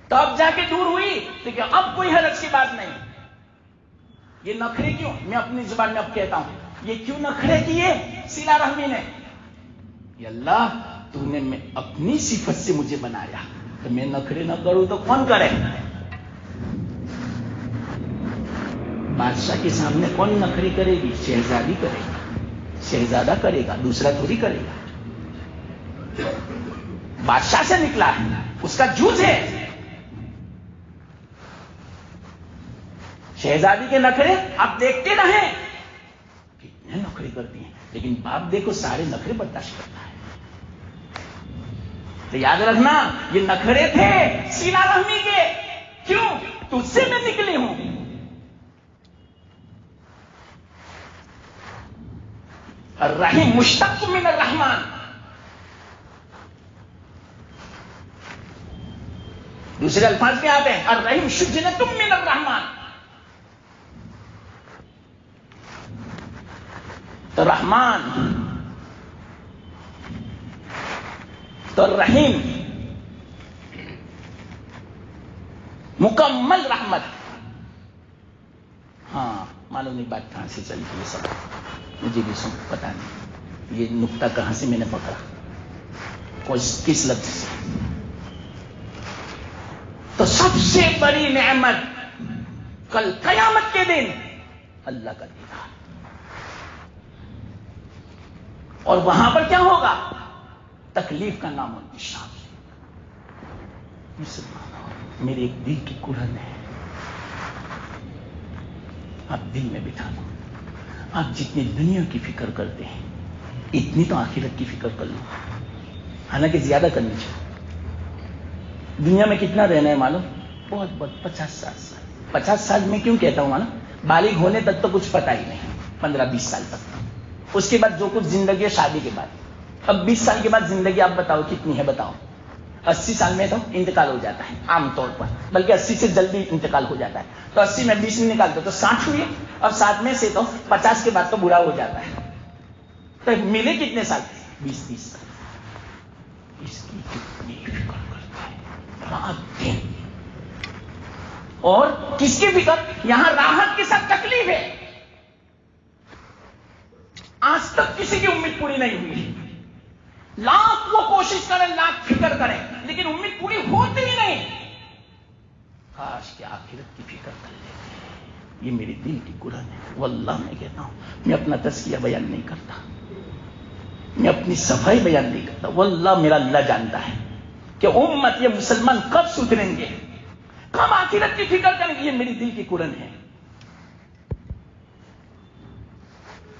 تو اب جا کے دور ہوئی تو کیا اب کوئی حرج کی بات نہیں. یہ نخرے کیوں, میں اپنی زبان میں اب کہتا ہوں, یہ کیوں نخرے کیے سیلا رحمی نے. یہ اللہ تو نے میں اپنی صفت سے مجھے بنایا, تو میں نخرے نہ کروں تو کون کرے. بادشاہ کے سامنے کون نخرے کرے گی, شہزادی کرے گی, شہزادہ کرے گا, دوسرا تھوڑی کرے گا. بادشاہ سے نکلا ہے, اس کا جوز ہے. شہزادی کے نخرے آپ دیکھتے رہیں, کتنے نخرے کرتی ہیں, لیکن باپ دیکھو سارے نخرے برداشت کرتا ہے. تو یاد رکھنا یہ نخرے تھے سیلا رحمی کے. کیوں, تجھ سے میں نکلی ہوں. الرحیم مشتق من الرحمان. دوسرے الفاظ میں آتے ہیں الرحیم شجنۃ من الرحمان. تو رحمان تو رحیم مکمل رحمت. ہاں معلوم نہیں بات کہاں سے چلی تھی, یہ سب مجھے بھی پتا نہیں یہ نقطہ کہاں سے میں نے پکڑا, کس لفظ سے. تو سب سے بڑی نعمت کل قیامت کے دن اللہ کا دیدار. اور وہاں پر کیا ہوگا؟ تکلیف کا نام و نشان. مسلمانوں، میرے ایک دل کی کڑن ہے، آپ دل میں بٹھا لو. آپ جتنی دنیا کی فکر کرتے ہیں اتنی تو آخرت کی فکر کر لو، حالانکہ زیادہ کرنی چاہیے. دنیا میں کتنا رہنا ہے معلوم؟ بہت 50-60 سال. 50 سال میں کیوں کہتا ہوں معلوم؟ بالغ ہونے تک تو کچھ پتا ہی نہیں، 15-20 سال تک. اس کے بعد جو کچھ زندگی ہے شادی کے بعد. اب 20 سال کے بعد زندگی آپ بتاؤ کتنی ہے؟ بتاؤ. 80 سال میں تو انتقال ہو جاتا ہے عام طور پر، بلکہ 80 سے جلدی انتقال ہو جاتا ہے. تو 80 میں 20 میں نکال دو تو 60 ہوئی، اور 60 میں سے تو 50 کے بعد تو بوڑھا ہو جاتا ہے. تو ملے کتنے سال؟ 20-30 سال. اس کی کتنی فکر کرتا ہے رات دن. اور کس کی فکر؟ یہاں راحت کے ساتھ تکلیف ہے. آج تک کسی کی امید پوری نہیں ہوئی. لاکھ وہ کوشش کریں، لاکھ فکر کریں، لیکن امید پوری ہوتی ہی نہیں. کاش کہ آخرت کی فکر کر لیتے. یہ میرے دل کی گڑن ہے. واللہ میں کہتا ہوں، میں اپنا تزکیہ بیان نہیں کرتا، میں اپنی صفائی بیان نہیں کرتا. واللہ میرا اللہ جانتا ہے کہ امت یہ مسلمان کب سدھریں گے، کب آخرت کی فکر کریں گے. یہ میری دل کی گڑن ہے.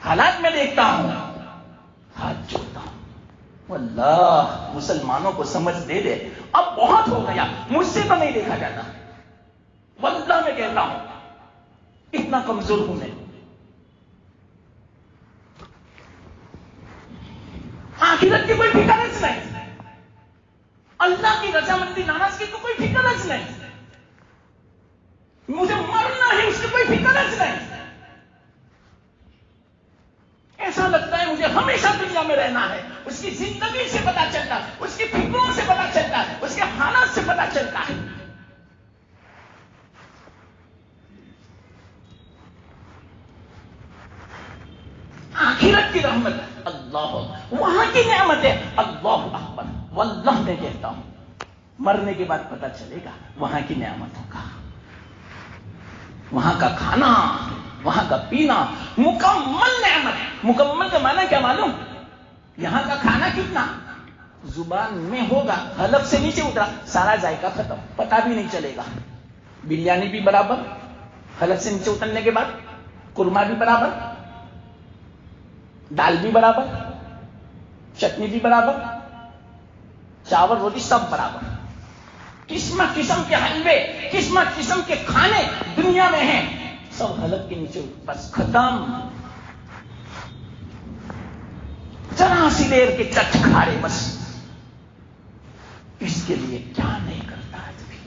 حالات میں دیکھتا ہوں، ہاتھ جوڑتا ہوں، واللہ مسلمانوں کو سمجھ دے دے. اب بہت ہو گیا، مجھ سے تو نہیں دیکھا جاتا. واللہ میں کہتا ہوں اتنا کمزور ہوں میں. آخرت کی کوئی فکر نہیں، اللہ کی رضامندی ناراضگی کی کوئی فکر نہیں، مجھے مرنا ہے اس کی کوئی فکر نہیں. ایسا لگتا ہے مجھے ہمیشہ دنیا میں رہنا ہے. اس کی زندگی سے پتا چلتا ہے، اس کی فکروں سے پتا چلتا ہے، اس کے حالات سے پتا چلتا ہے. آخرت کی رحمت اللہ، وہاں کی نعمت ہے اللہ اکبر. واللہ میں کہتا ہوں مرنے کے بعد پتا چلے گا وہاں کی نعمتوں کا. وہاں کا کھانا، وہاں کا پینا مکمل نعمت ہے. مکمل کا معنی کیا معلوم؟ یہاں کا کھانا کتنا زبان میں ہوگا، حلق سے نیچے اترا سارا ذائقہ ختم، پتا بھی نہیں چلے گا. بریانی بھی برابر، حلق سے نیچے اترنے کے بعد. قورمہ بھی برابر، دال بھی برابر، چٹنی بھی برابر، چاول روٹی سب برابر. قسم قسم کے حلوے، قسم قسم کے کھانے دنیا میں ہیں، سب حلق کے نیچے بس ختم. ذرا سی دیر کے چٹ کھارے بس. اس کے لیے کیا نہیں کرتا آدمی.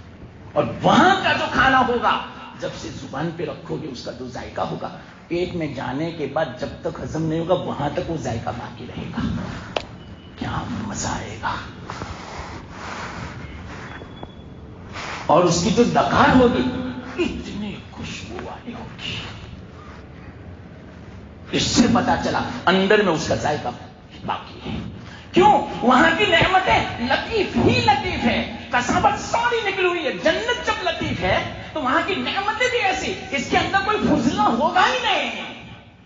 اور وہاں کا جو کھانا ہوگا جب سے زبان پہ رکھو گے اس کا جو ذائقہ ہوگا، پیٹ میں جانے کے بعد جب تک ہضم نہیں ہوگا وہاں تک وہ ذائقہ باقی رہے گا. کیا مزہ آئے گا. اور اس کی جو ڈکار ہوگی اتنی خوشبو والی ہوگی. اس سے پتا چلا اندر میں اس کا ذائقہ باقی ہے. کیوں؟ وہاں کی نعمتیں لطیف ہی لطیف ہے. کسابت ساری نکلی ہوئی ہے. جنت جب لطیف ہے تو وہاں کی نعمتیں بھی ایسی، اس کے اندر کوئی فضلہ ہوگا ہی نہیں.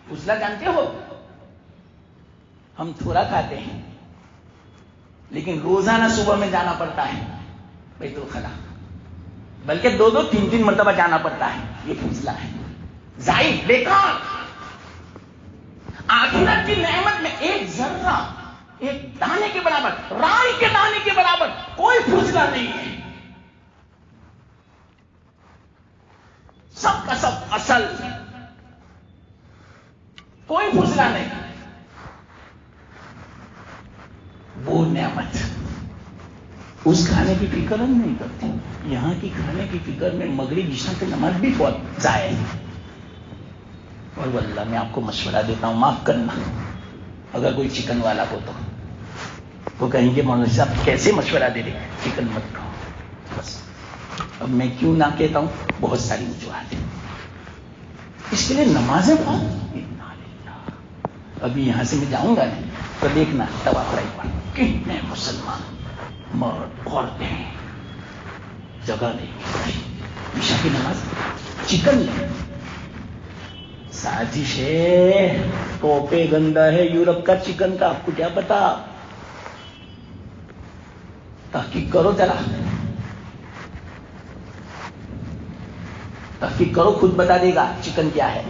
فضلہ جانتے ہو؟ ہم تھوڑا کھاتے ہیں لیکن روزانہ صبح میں جانا پڑتا ہے بیت الخلا، بلکہ 2-3 مرتبہ جانا پڑتا ہے. یہ فضلہ ہے، ضائع، بیکار. آخرت کی نعمت میں ایک ذرہ، ایک دانے کے برابر، رائی کے دانے کے برابر کوئی فضلہ نہیں ہے. سب کا سب اصل، کوئی فضلہ نہیں. وہ نعمت اس کھانے کی فکر ہم نہیں کرتے. یہاں کی کھانے کی فکر میں مغرب عشاء کی نماز بھی بہت ضائع ہے. اور واللہ میں آپ کو مشورہ دیتا ہوں، معاف کرنا اگر کوئی چکن والا ہو تو وہ کہیں گے مولوی صاحب کیسے مشورہ دے دیں، چکن مت کھاؤ. بس اب میں کیوں نہ کہتا ہوں، بہت ساری وجوہات ہیں. اس کے لیے نمازیں پڑھو. ابھی یہاں سے میں جاؤں گا نہیں تو دیکھنا طواف رائی پر کتنے مسلمان مرد عورتیں جگہ نہیں. عشاء کی نماز چکن نہیں. سازش ہے, ٹوپے گندا ہے یورپ کا چکن کا, آپ کو کیا پتا. تحقیق کرو ذرا, تحقیق کرو, خود بتا دے گا چکن کیا ہے.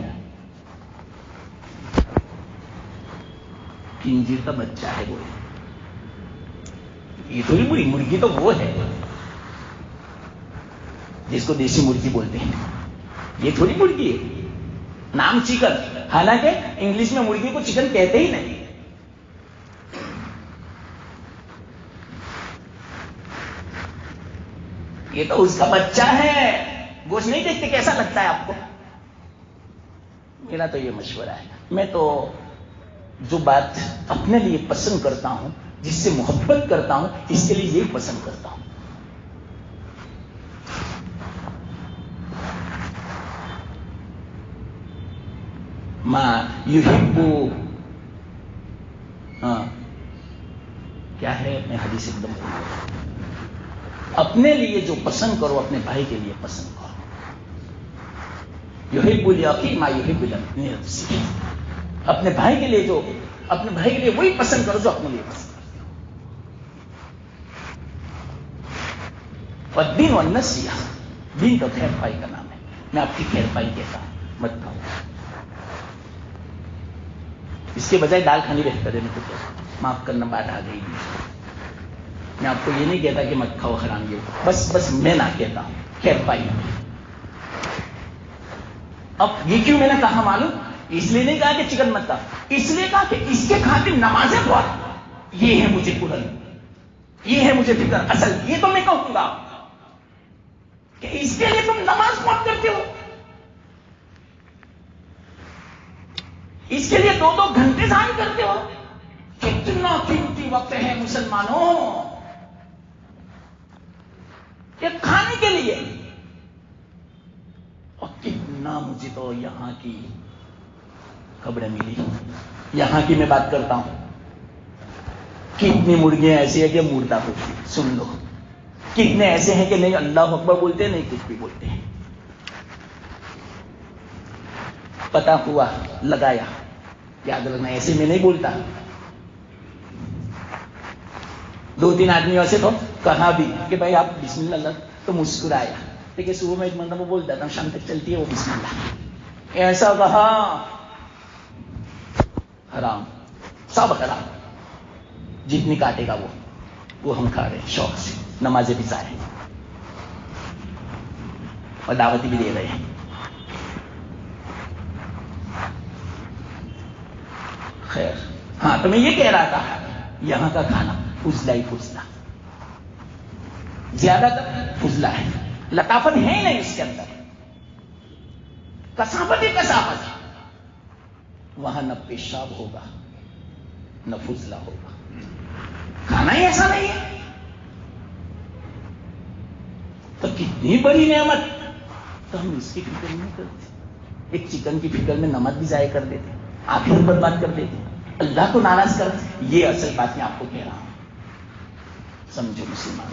کنجیر کا بچہ ہے وہ. یہ تھوڑی مرغی تو وہ ہے جس کو دیسی مرغی بولتے ہیں. یہ تھوڑی مرغی ہے, نام چکن, حالانکہ انگلش میں مرغی کو چکن کہتے ہی نہیں. یہ تو اس کا بچہ ہے. گوشت نہیں دیکھتے کیسا لگتا ہے آپ کو. میرا تو یہ مشورہ ہے, میں تو جو بات اپنے لیے پسند کرتا ہوں, جس سے محبت کرتا ہوں, اس کے لیے یہی پسند کرتا ہوں. ما یحب, کیا ہے, میں حدیث ایک دم بھول گیا. اپنے لیے جو پسند کرو اپنے بھائی کے لیے پسند کرو. یحب الاخی ما یحب لنفسہ. اپنے بھائی کے لیے جو, اپنے بھائی کے لیے وہی پسند کرو جو اپنے لیے پسند کرتے ہو. والدین والنصیحہ, دین تو خیر پائی کا نام ہے. میں آپ کی خیر پائی کہتا ہوں, مت کھاؤ. اس کے بجائے دال کھانی بہتر ہے. میں تو معاف کرنا, بات آ گئی. میں آپ کو یہ نہیں کہتا کہ مت کھاؤ حرام, یہ بس میں نہ کہتا ہوں, خیر پائی. اب یہ کیوں میں نے کہا معلوم, اس لیے نہیں کہا کہ چکن مت کھا, اس لیے کہا کہ اس کے خاطر نمازیں پڑھ. یہ ہے مجھے قرآن, یہ ہے مجھے فکر. اصل یہ تو میں کہوں گا کہ اس کے لیے تم نماز پڑھ کرتے ہو, اس کے لیے 2-2 گھنٹے ضائع کرتے ہو. کتنا قیمتی وقت ہے مسلمانوں یہ کھانے کے لیے. اور کتنا مجھے تو یہاں کی خبریں ملی, یہاں کی میں بات کرتا ہوں. کتنی مرغیاں ایسی ہیں کہ مردہ ہوتی, سن لو. کتنے ایسے ہیں کہ نہیں اللہ اکبر بولتے, نہیں کچھ بھی بولتے ہیں. پتا ہوا, لگایا, یاد رکھنا ایسے میں نہیں بولتا. 2-3 آدمی ایسے تو کہا بھی کہ بھائی آپ بسم اللہ اللہ, تو مسکرایا. دیکھیے صبح میں ایک مرتبہ بول دیتا ہوں, شام تک چلتی ہے وہ بسم اللہ. ایسا کہا, حرام, سب حرام. جتنی کاٹے گا وہ ہم کھا رہے ہیں شوق سے. نمازیں بھی ضائع اور دعوتی بھی دے رہے ہیں. خیر, ہاں تو میں یہ کہہ رہا تھا, یہاں کا کھانا فضلہ ہی فضلہ, زیادہ تر فضلہ ہے. لطافت ہے ہی نہیں اس کے اندر, کثافت ہی کثافت. وہاں نہ پیشاب ہوگا نہ فضلہ ہوگا. کھانا ہی ایسا نہیں ہے. تو کتنی بڑی نعمت, تو ہم اس کی فکر نہیں کرتے. ایک چکن کی فکر میں نمک بھی ضائع کر دیتے, آخرت برباد کر دیتے, اللہ کو ناراض کر. یہ اصل بات میں آپ کو کہہ رہا ہوں, سمجھو مسلمان.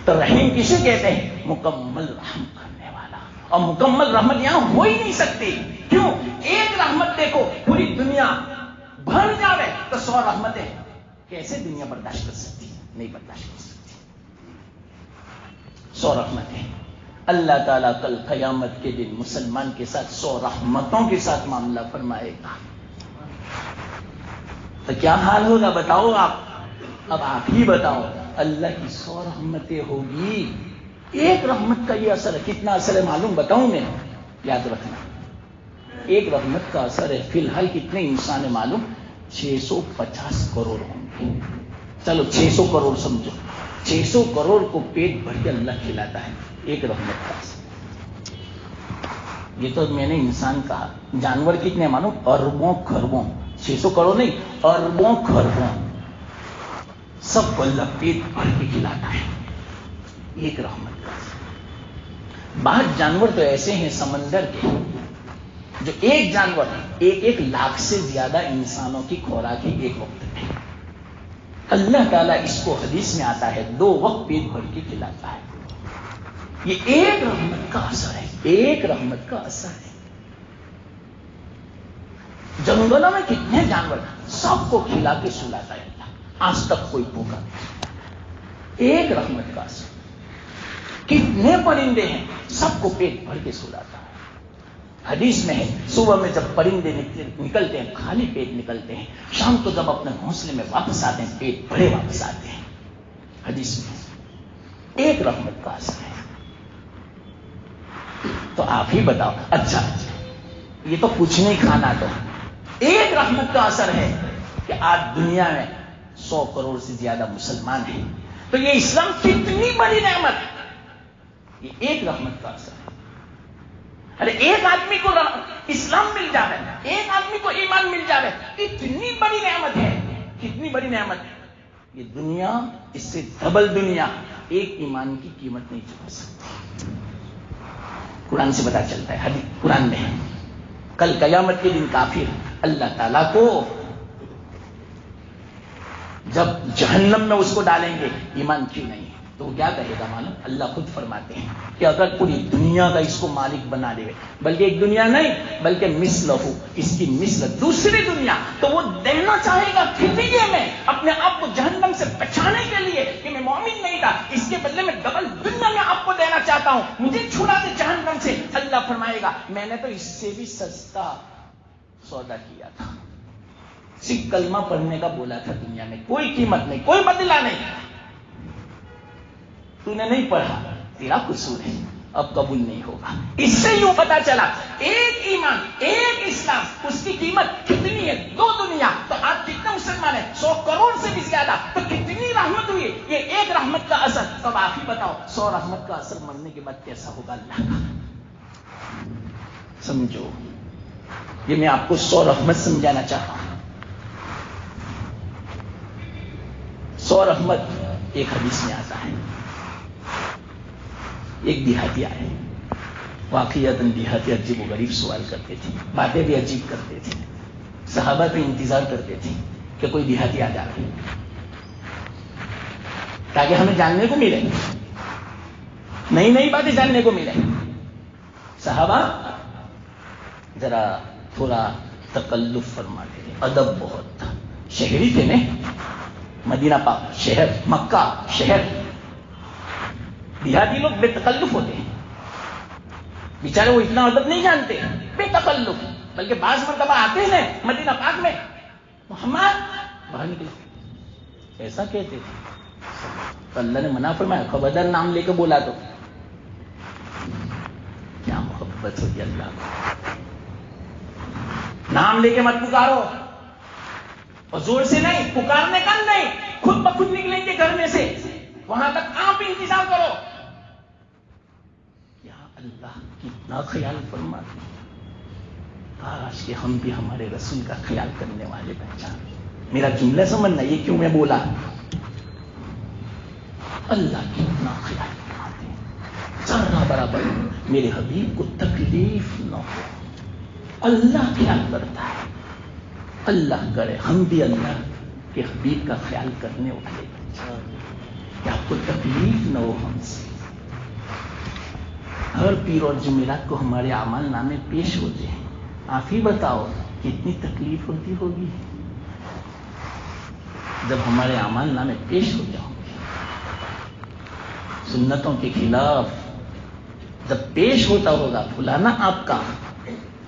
تو رحیم کسے کہتے ہیں, مکمل رحم کرنے والا. اور مکمل رحمت یہاں ہو ہی نہیں سکتی. کیوں, ایک رحمت دیکھو پوری دنیا بھر جاوے تو 100 رحمتیں کیسے دنیا برداشت کر سکتی, نہیں برداشت کر سکتی. 100 رحمتیں. اللہ تعالیٰ کل قیامت کے دن مسلمان کے ساتھ 100 رحمتوں کے ساتھ معاملہ فرمائے گا. تو کیا حال ہوگا بتاؤ آپ. اب آپ ہی بتاؤ. اللہ کی 100 رحمتیں ہوگی. ایک رحمت کا یہ اثر ہے, کتنا اثر ہے معلوم بتاؤں میں, یاد رکھنا. ایک رحمت کا اثر ہے, فی الحال کتنے انسان ہے معلوم, 650 کروڑ ہوں گے. چلو 600 کروڑ سمجھو. 600 کروڑ کو پیٹ بھر کے اللہ کھلاتا ہے, ایک رحمت کا اثر. یہ تو میں نے انسان کہا. جانور کتنے معلوم, اربوں خربوں. 600 کروڑ نہیں, اربوں خربوں, سب کو اللہ پیٹ بھر کے کھلاتا ہے, ایک رحمت کا اثر. بعض جانور تو ایسے ہیں سمندر کے, جو ایک جانور 1 لاکھ سے زیادہ انسانوں کی خوراک ہی ایک وقت میں. اللہ تعالیٰ اس کو حدیث میں آتا ہے 2 وقت پیٹ بھر کے کھلاتا ہے. یہ ایک رحمت کا اثر ہے, ایک رحمت کا اثر ہے. جنگلوں میں کتنے جانور سب کو کھلا کے سلاتا ہے اللہ, آج تک کوئی بھوکا نہیں. ایک رحمت کا اثر. کتنے پرندے ہیں سب کو پیٹ بھر کے سلاتا ہے. حدیث میں ہے صبح میں جب پرندے نکلتے ہیں خالی پیٹ نکلتے ہیں, شام کو جب اپنے گھونسلے میں واپس آتے ہیں پیٹ بھرے واپس آتے ہیں. حدیث میں ایک رحمت کا اثر ہے. تو آپ ہی بتاؤ. اچھا یہ تو کچھ نہیں کھانا, تو ایک رحمت کا اثر ہے کہ آج دنیا میں 100 کروڑ سے زیادہ مسلمان ہیں. تو یہ اسلام کتنی بڑی نعمت, یہ ایک رحمت کا اثر ہے. ارے ایک آدمی کو اسلام مل جاوے, ایک آدمی کو ایمان مل جاوے, اتنی بڑی نعمت ہے, کتنی بڑی نعمت ہے. یہ دنیا اس سے ڈبل دنیا ایک ایمان کی قیمت نہیں چکا سکتی. قرآن سے پتا چلتا ہے, حدیث قرآن میں ہے کل قیامت کے دن کافر اللہ تعالیٰ کو جب جہنم میں اس کو ڈالیں گے ایمان کیوں نہیں, تو وہ کیا کہے گا معلوم؟ اللہ خود فرماتے ہیں کہ اگر پوری دنیا کا اس کو مالک بنا دے, بلکہ ایک دنیا نہیں بلکہ مثلہ, اس کی مثل دوسری دنیا, تو وہ دینا چاہے گا فدیے میں اپنے آپ کو جہنم سے بچانے کے لیے کہ میں مومن نہیں تھا, اس کے بدلے میں ڈبل دنیا میں آپ کو دینا چاہتا ہوں, مجھے چھڑا دے جہنم سے. اللہ فرمائے گا میں نے تو اس سے بھی سستا سودا کیا تھا, صرف کلمہ پڑھنے کا بولا تھا, دنیا میں کوئی قیمت نہیں, کوئی بدلہ نہیں. تو نے نہیں پڑھا, تیرا قصور ہے, اب قبول نہیں ہوگا. اس سے یوں پتا چلا ایک ایمان ایک اسلام اس کی قیمت کتنی ہے, 2 دنیا. تو آج کتنے مسلمان ہیں, 100 کروڑ سے بھی زیادہ, تو کتنی رحمت ہوئی. یہ ایک رحمت کا اثر. تب آپ ہی بتاؤ 100 رحمت کا اثر مرنے کے بعد کیسا ہوگا اللہ کا. سمجھو, یہ میں آپ کو 100 رحمت سمجھانا چاہتا ہوں. 100 رحمت ایک حدیث میں آتا ہے. ایک دیہاتی آئے, واقعیتاً دیہاتی عجیب و غریب سوال کرتے تھے, باتیں بھی عجیب کرتے تھے. صحابہ بھی انتظار کرتے تھے کہ کوئی دیہاتی آ جائے تاکہ ہمیں جاننے کو ملے, نئی نئی باتیں جاننے کو ملے. صحابہ ذرا تھوڑا تکلف فرماتے تھے, ادب بہت تھا. شہری تھے نا, مدینہ پاک شہر, مکہ شہر. دیہاتی لوگ بے تکلف ہوتے ہیں, بیچارے وہ اتنا ادب نہیں جانتے, بے تکلف. بلکہ بعض مرتبہ آتے ہیں مدینہ پاک میں, محمد باہر نکلے, ایسا کہتے تھے. تو اللہ نے منع فرمایا, خبردار نام لے کے بولا تو. کیا محبت ہوتی اللہ کو, نام لے کے مت پکارو, اور زور سے نہیں, پکارنے کا نہیں, خود بخود نکلیں گے گھر میں سے, وہاں تک آپ انتظار کرو. یا اللہ کتنا خیال فرماتے, کاش کہ ہم بھی ہمارے رسول کا خیال کرنے والے بن جائیں. میرا جملہ سمجھنا, یہ کیوں میں بولا, اللہ کتنا خیال فرماتے ہیں, ذرا برابر میرے حبیب کو تکلیف نہ ہو. اللہ خیال کرتا ہے, اللہ کرے ہم بھی اللہ کے حبیب کا خیال کرنے والے بن جائیں, کہ آپ کو تکلیف نہ ہو ہم سے. ہر پیر اور جمعرات کو ہمارے اعمال نامے پیش ہوتے ہیں. آپ ہی بتاؤ کتنی تکلیف ہوتی ہوگی جب ہمارے اعمال نامے پیش ہو جاؤ گے. سنتوں کے خلاف جب پیش ہوتا ہوگا, فلانا آپ کا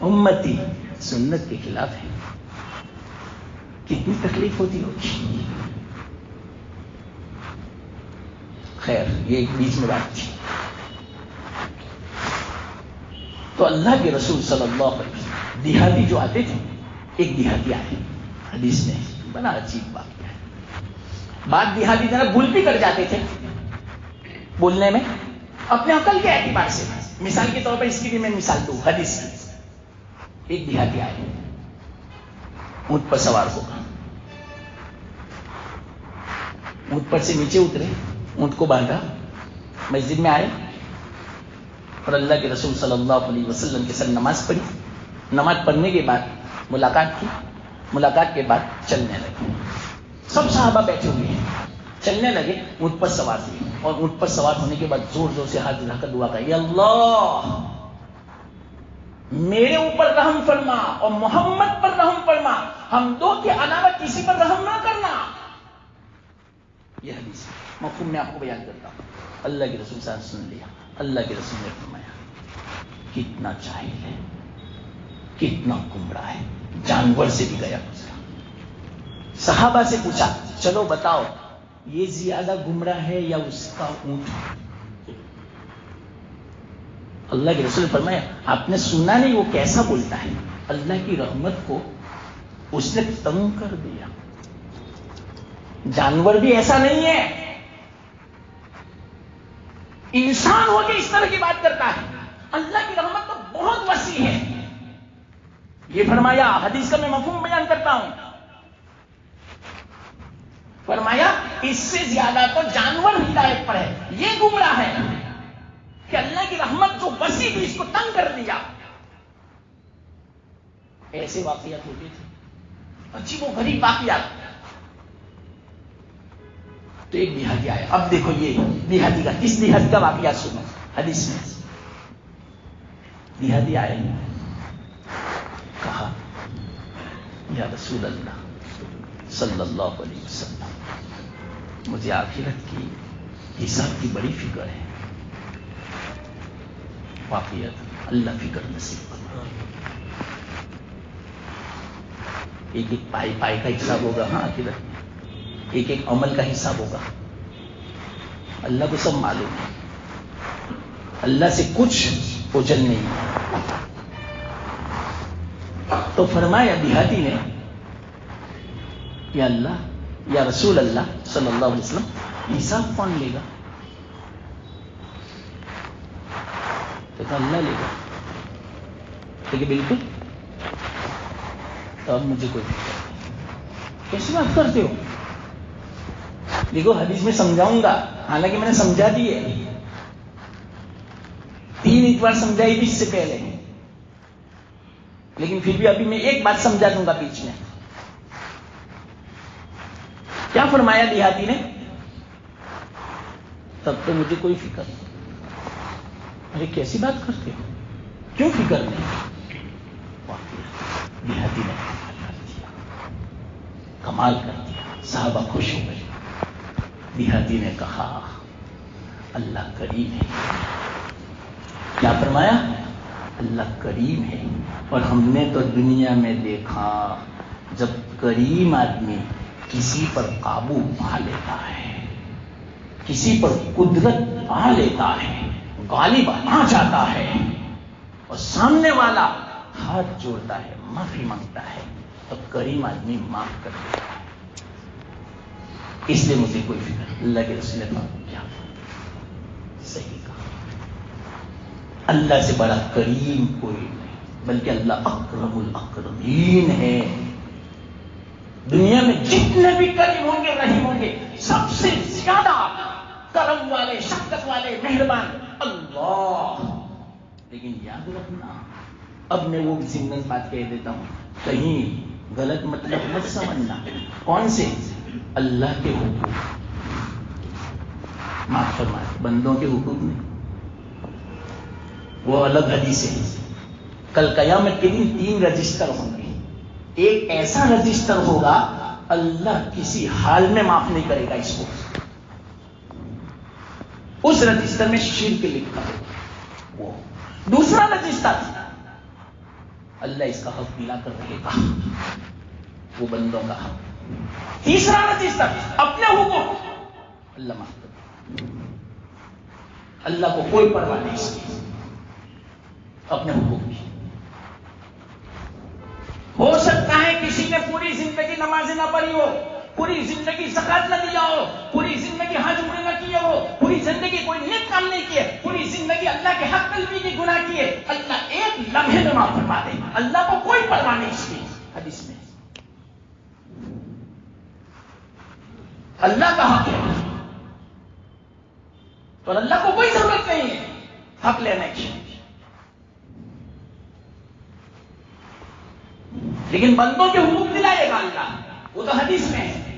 امتی سنت کے خلاف ہے, کتنی تکلیف ہوتی ہوگی. خیر, یہ ایک بیچ میں بات تھی. تو اللہ کے رسول صلی اللہ علیہ وسلم دیہاتی جو آتے تھے, ایک دیہاتی آئے, حدیث میں بڑا عجیب بات ہے. بات دیہاتی ذرا بھول بھی کر جاتے تھے بولنے میں اپنے عقل کے اعتبار سے. مثال کے طور پر اس کی بھی میں مثال دوں حدیث کی. ایک دیہاتی آئے, اونٹ پر سوار ہوگا, اونٹ پر سے نیچے اترے, اونٹ کو باندھا, مسجد میں آئے اور اللہ کے رسول صلی اللہ علیہ وسلم کے ساتھ نماز پڑھی. نماز پڑھنے کے بعد ملاقات کی, ملاقات کے بعد چلنے لگے. سب صحابہ بیٹھے ہوئے ہیں، چلنے لگے، اونٹ پر سوار ہوئے، اور اونٹ پر سوار ہونے کے بعد زور زور سے ہاتھ اٹھا کر دعا کری، اللہ میرے اوپر رحم فرما اور محمد پر رحم فرما، ہم دو کے علاوہ کسی پر رحم نہ کرنا. یہ حدیث مفہوم میں آپ کو بیان کرتا ہوں. اللہ کے رسول صاحب سن لیا. اللہ کے رسول نے فرمایا کتنا جاہل ہے، کتنا گمراہ ہے، جانور سے بھی گیا گزرا. صحابہ سے پوچھا چلو بتاؤ یہ زیادہ گمراہ ہے یا اس کا اونٹ؟ اللہ کے رسول نے فرمایا آپ نے سنا نہیں وہ کیسا بولتا ہے، اللہ کی رحمت کو اس نے تنگ کر دیا. جانور بھی ایسا نہیں ہے، انسان ہو کے اس طرح کی بات کرتا ہے. اللہ کی رحمت تو بہت وسیع ہے. یہ فرمایا، حدیث کا میں مفہوم بیان کرتا ہوں، فرمایا اس سے زیادہ تو جانور ہدایت پر ہے، یہ گمراہ ہے کہ اللہ کی رحمت جو وسیع تھی اس کو تنگ کر دیا. ایسے واقعات ہوتے تھے، عجیب و غریب واقعات. تو ایک دیہاتی آیا. اب دیکھو یہ دیہاتی کا، کس دیہاتی کا واقعہ سنو حدیث میں. دیہاتی آئے، کہا یا رسول اللہ صلی اللہ علیہ وسلم مجھے آخرت کی حساب کی بڑی فکر ہے. واقعات اللہ فکر نصیب کرنا. ایک ایک پائی پائی کا حساب ہوگا. ہاں آخرت میں ایک ایک عمل کا حساب ہوگا. اللہ کو سب معلوم ہے، اللہ سے کچھ اوجھل نہیں. تو فرمایا دیہاتی نے یا اللہ یا رسول اللہ صلی اللہ علیہ وسلم حساب کون لے گا؟ تو کہا اللہ لے گا. کہ بالکل. تو اب مجھے کوئی فکر نہیں. کیسی بات کرتے ہو؟ دیکھو حدیث میں سمجھاؤں گا، حالانکہ میں نے سمجھا دی ہے، 3 اتوار سمجھائی تھی اس سے پہلے، لیکن پھر بھی ابھی میں ایک بات سمجھا دوں گا بیچ میں. کیا فرمایا دیہاتی نے؟ تب تو مجھے کوئی فکر نہیں. ارے کیسی بات کرتے ہو، کیوں فکر نہیں؟ دیہاتی نے کمال کر دیا. صحابہ خوش ہو گئے. دیہاتی نے کہا اللہ کریم ہے. کیا فرمایا؟ اللہ کریم ہے. اور ہم نے تو دنیا میں دیکھا جب کریم آدمی کسی پر قابو پا لیتا ہے، کسی پر قدرت پا لیتا ہے، غالب آ جاتا ہے، اور سامنے والا ہاتھ جوڑتا ہے، معافی مانگتا ہے، تو کریم آدمی معاف کر دیتا ہے. اس لیے مجھے کوئی فکر نہیں. اللہ کے رسول نے کیا صحیح کہا. اللہ سے بڑا کریم کوئی نہیں، بلکہ اللہ اکرم الاکرمین ہے. دنیا میں جتنے بھی کریم ہوں گے، رحیم ہوں گے، سب سے زیادہ کرم والے، شفقت والے، مہربان اللہ. لیکن یاد رکھنا، اب میں وہ ضمن بات کہہ دیتا ہوں، کہیں غلط مطلب مت سمجھنا. کون سے؟ اللہ کے حقوق معاف فرمائے، بندوں کے حقوق نہیں. وہ الگ حدیث ہے. کل قیامت کے دن 3 رجسٹر ہوں گے. ایک ایسا رجسٹر ہوگا اللہ کسی حال میں معاف نہیں کرے گا اس کو. اس رجسٹر میں شرک لکھا ہوگا. وہ دوسرا رجسٹر اللہ اس کا حق دلا کر رہے گا، وہ بندوں کا حق. تیسرا رجسٹر اپنے حقوق اللہ معاف کر. اللہ کو کوئی پرواہ نہیں اس کی، اپنے حقوق کی. ہو سکتا ہے کسی نے پوری زندگی نمازیں نہ پڑھی ہو، پوری زندگی زکات نہ دیا ہو، پوری زندگی حج عمرے نہ کیے ہو، پوری زندگی کوئی نیک کام نہیں کیے، پوری زندگی اللہ کے حق طلبی کی گناہ کیے. اللہ ایک لمحے میں معاف فرما دے. اللہ کو کوئی پرواہ نہیں اس کی. حدیث میں اللہ کا حق ہے اور اللہ کو کوئی ضرورت نہیں ہے حق لینے کی. لیکن بندوں کے حقوق دلائے گا اللہ، وہ تو حدیث میں ہے.